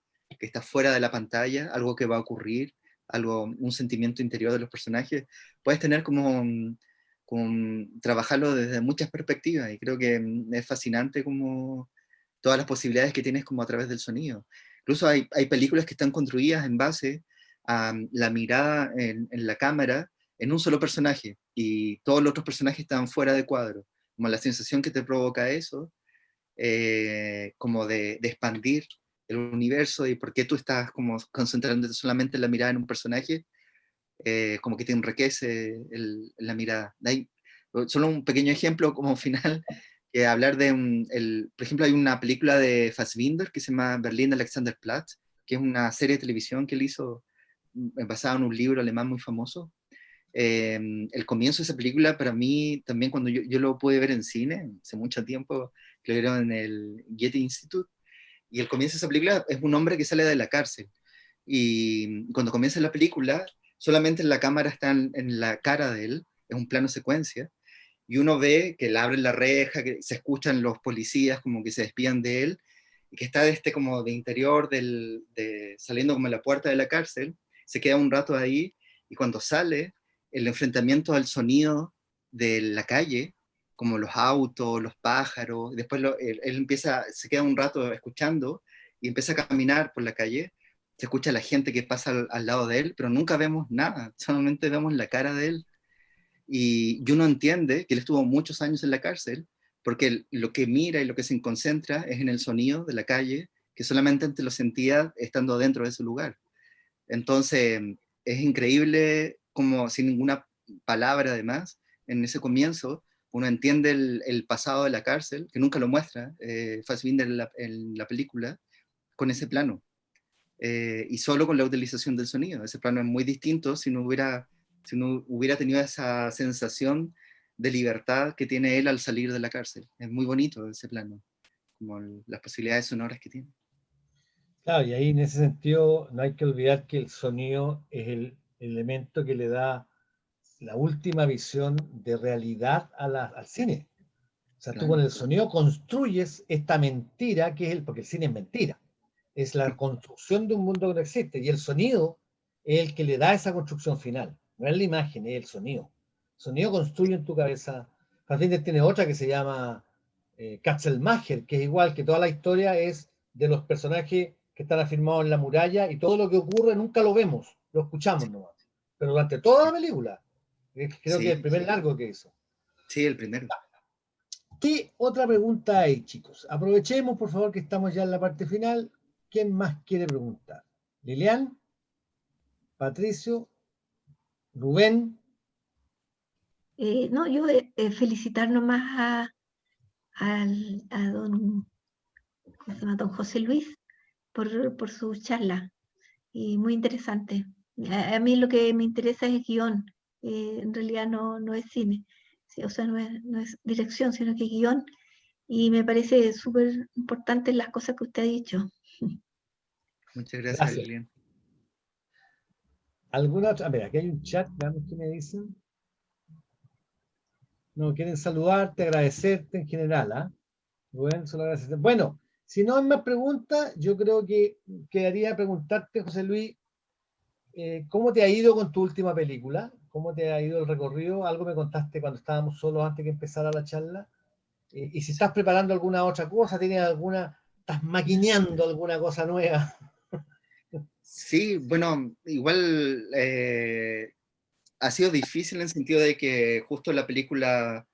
fuera de la pantalla, algo que va a ocurrir, un sentimiento interior de los personajes. Puedes tener como trabajarlo desde muchas perspectivas, y creo que es fascinante como todas las posibilidades que tienes como a través del sonido. Incluso hay películas que están construidas en base a la mirada en la cámara en un solo personaje, y todos los otros personajes están fuera de cuadro, como la sensación que te provoca eso, como de expandir el universo, y por qué tú estás como concentrándote solamente en la mirada en un personaje, como que te enriquece la mirada. Solo un pequeño ejemplo como final, que hablar de por ejemplo, hay una película de Fassbinder que se llama Berlín Alexanderplatz, que es una serie de televisión que él hizo basada en un libro alemán muy famoso. El comienzo de esa película, para mí, también cuando yo lo pude ver en cine, hace mucho tiempo, que lo vieron en el Goethe Institut, y el comienzo de esa película es un hombre que sale de la cárcel. Y cuando comienza la película, solamente la cámara está en la cara de él, es un plano secuencia, y uno ve que le abren la reja, que se escuchan los policías como que se despían de él, y que está como de interior, saliendo como a la puerta de la cárcel, se queda un rato ahí, y cuando sale, el enfrentamiento al sonido de la calle, como los autos, los pájaros, después él se queda un rato escuchando, y empieza a caminar por la calle, se escucha la gente que pasa al lado de él, pero nunca vemos nada, solamente vemos la cara de él. Y uno entiende que él estuvo muchos años en la cárcel, porque lo que mira y lo que se concentra es en el sonido de la calle, que solamente te lo sentía estando dentro de ese lugar. Entonces, es increíble como sin ninguna palabra además, en ese comienzo, uno entiende el pasado de la cárcel, que nunca lo muestra Fassbinder en la película, con ese plano. Y solo con la utilización del sonido. Ese plano es muy distinto si no hubiera si no hubiera tenido esa sensación de libertad que tiene él al salir de la cárcel. Es muy bonito ese plano, como las posibilidades sonoras que tiene. Claro, y ahí en ese sentido no hay que olvidar que el sonido es el elemento que le da la última visión de realidad al cine. O sea, tú Claro. con el sonido construyes esta mentira que es porque el cine es mentira. Es la construcción de un mundo que no existe. Y el sonido es el que le da esa construcción final. No es la imagen, es el sonido. El sonido construye en tu cabeza. Fassbinder tiene otra que se llama Katzelmacher, que es igual, que toda la historia es de los personajes que están afirmados en la muralla y todo lo que ocurre nunca lo vemos, lo escuchamos Sí, nomás. Pero durante toda la película, creo que es el sí, primer largo que hizo. sí, el primero. ¿Qué otra pregunta hay, chicos? Aprovechemos, por favor, que estamos ya en la parte final. ¿Quién más quiere preguntar? Lilian, Patricio, Rubén. No, yo felicitar nomás a don, ¿cómo se llama? Don José Luis por su charla. Y muy interesante. A mí lo que me interesa es guión. En realidad no es cine. Sí, o sea, no es dirección, sino que es guión. Y me parece súper importante las cosas que usted ha dicho. Muchas gracias, Gracias. Lilian. ¿Alguna otra? A ver, aquí hay un chat, veamos qué me dicen. No, quieren saludarte, agradecerte en general, ¿ah? Rubén, solo agradecerte. Bueno, si no hay más preguntas, yo creo que quedaría preguntarte, José Luis, ¿cómo te ha ido con tu última película? ¿Cómo te ha ido el recorrido? Algo me contaste cuando estábamos solos antes que empezara la charla. Y si estás preparando alguna otra cosa, ¿tienes alguna, estás maquineando alguna cosa nueva? Sí, bueno, igual ha sido difícil en el sentido de que justo la película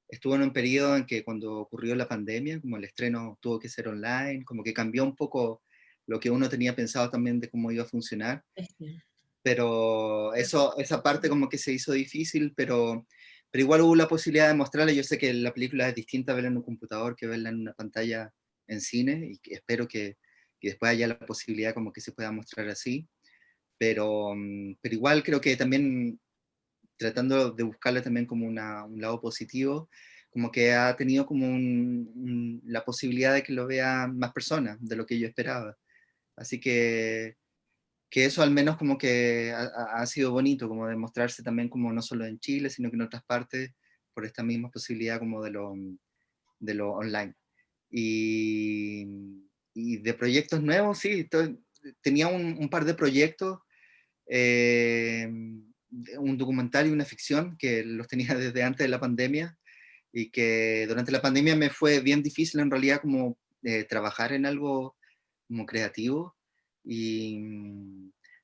estuvo en un periodo en que cuando ocurrió la pandemia, como el estreno tuvo que ser online, como que cambió un poco lo que uno tenía pensado también de cómo iba a funcionar, pero esa parte como que se hizo difícil, pero igual hubo la posibilidad de mostrarla. Yo sé que la película es distinta verla en un computador que verla en una pantalla en cine, y que espero que después haya la posibilidad como que se pueda mostrar así, pero igual creo que también tratando de buscarle también como un lado positivo, como que ha tenido como la posibilidad de que lo vean más personas de lo que yo esperaba. Así que eso al menos como que ha sido bonito, como demostrarse también como no solo en Chile, sino que en otras partes, por esta misma posibilidad como de lo online. Y de proyectos nuevos, sí, tenía un par de proyectos, un documental y una ficción que los tenía desde antes de la pandemia, y que durante la pandemia me fue bien difícil en realidad como trabajar en algo como creativo,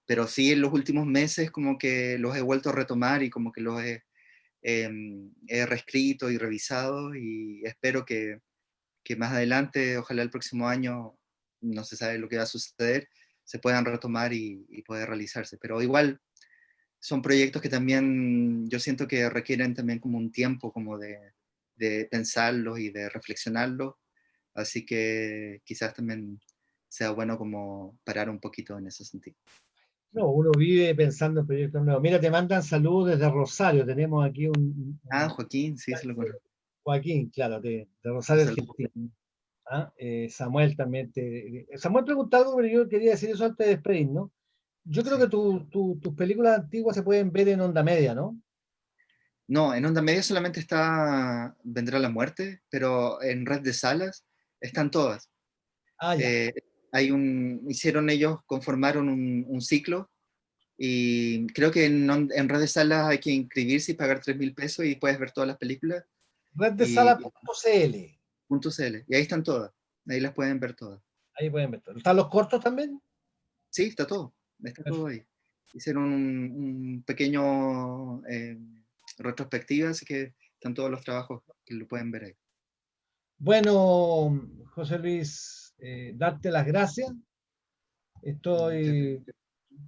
pero sí en los últimos meses como que los he vuelto a retomar y como que los he reescrito y revisado, y espero que más adelante, ojalá el próximo año, no se sabe lo que va a suceder, se puedan retomar y poder realizarse. Pero igual son proyectos que también yo siento que requieren también como un tiempo como de pensarlos y de reflexionarlos, así que quizás también sea bueno como parar un poquito en ese sentido. No, uno vive pensando en proyectos nuevos. Mira, te mandan saludos desde Rosario. Tenemos aquí Joaquín, sí, se lo conozco. Joaquín, claro, de Un Rosario, saludo. Argentina. ¿Ah? Samuel también. Samuel preguntó algo, pero yo quería decir eso antes de despedir, ¿no? Yo creo Sí. que tus películas antiguas se pueden ver en onda media, ¿no? No, en Onda Media solamente está Vendrá la Muerte, pero en Red de Salas están todas. Ah, ya. Eh, hicieron ellos, conformaron un ciclo, y creo que en Red de Salas hay que inscribirse y pagar 3.000 pesos y puedes ver todas las películas, y Reddesala.cl. .cl, y ahí están todas, ahí las pueden ver todas. Ahí pueden ver todo. ¿Están los cortos también? Sí, está todo ahí. Hicieron un pequeño retrospectiva, así que están todos los trabajos que lo pueden ver ahí. Bueno, José Luis, darte las gracias. Muchas gracias.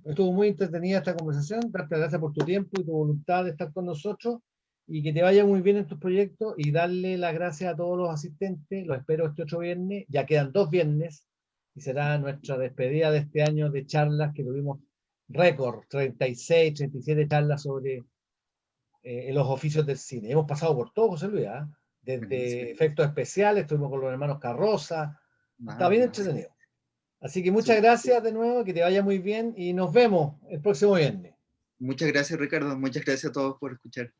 Estuvo muy entretenida esta conversación. Darte las gracias por tu tiempo y tu voluntad de estar con nosotros, y que te vaya muy bien en tus proyectos, y darle las gracias a todos los asistentes. Los espero este otro viernes. Ya quedan 2 viernes y será nuestra despedida de este año de charlas que tuvimos récord, 36, 37 charlas sobre los oficios del cine. Hemos pasado por todo, José Luis, ¿ah? Desde Buenísimo. efectos especiales, estuvimos con los hermanos Carroza, está bien Buenísimo. entretenido. Así que muchas gracias de nuevo, que te vaya muy bien y nos vemos el próximo viernes. Muchas gracias, Ricardo. Muchas gracias a todos por escuchar.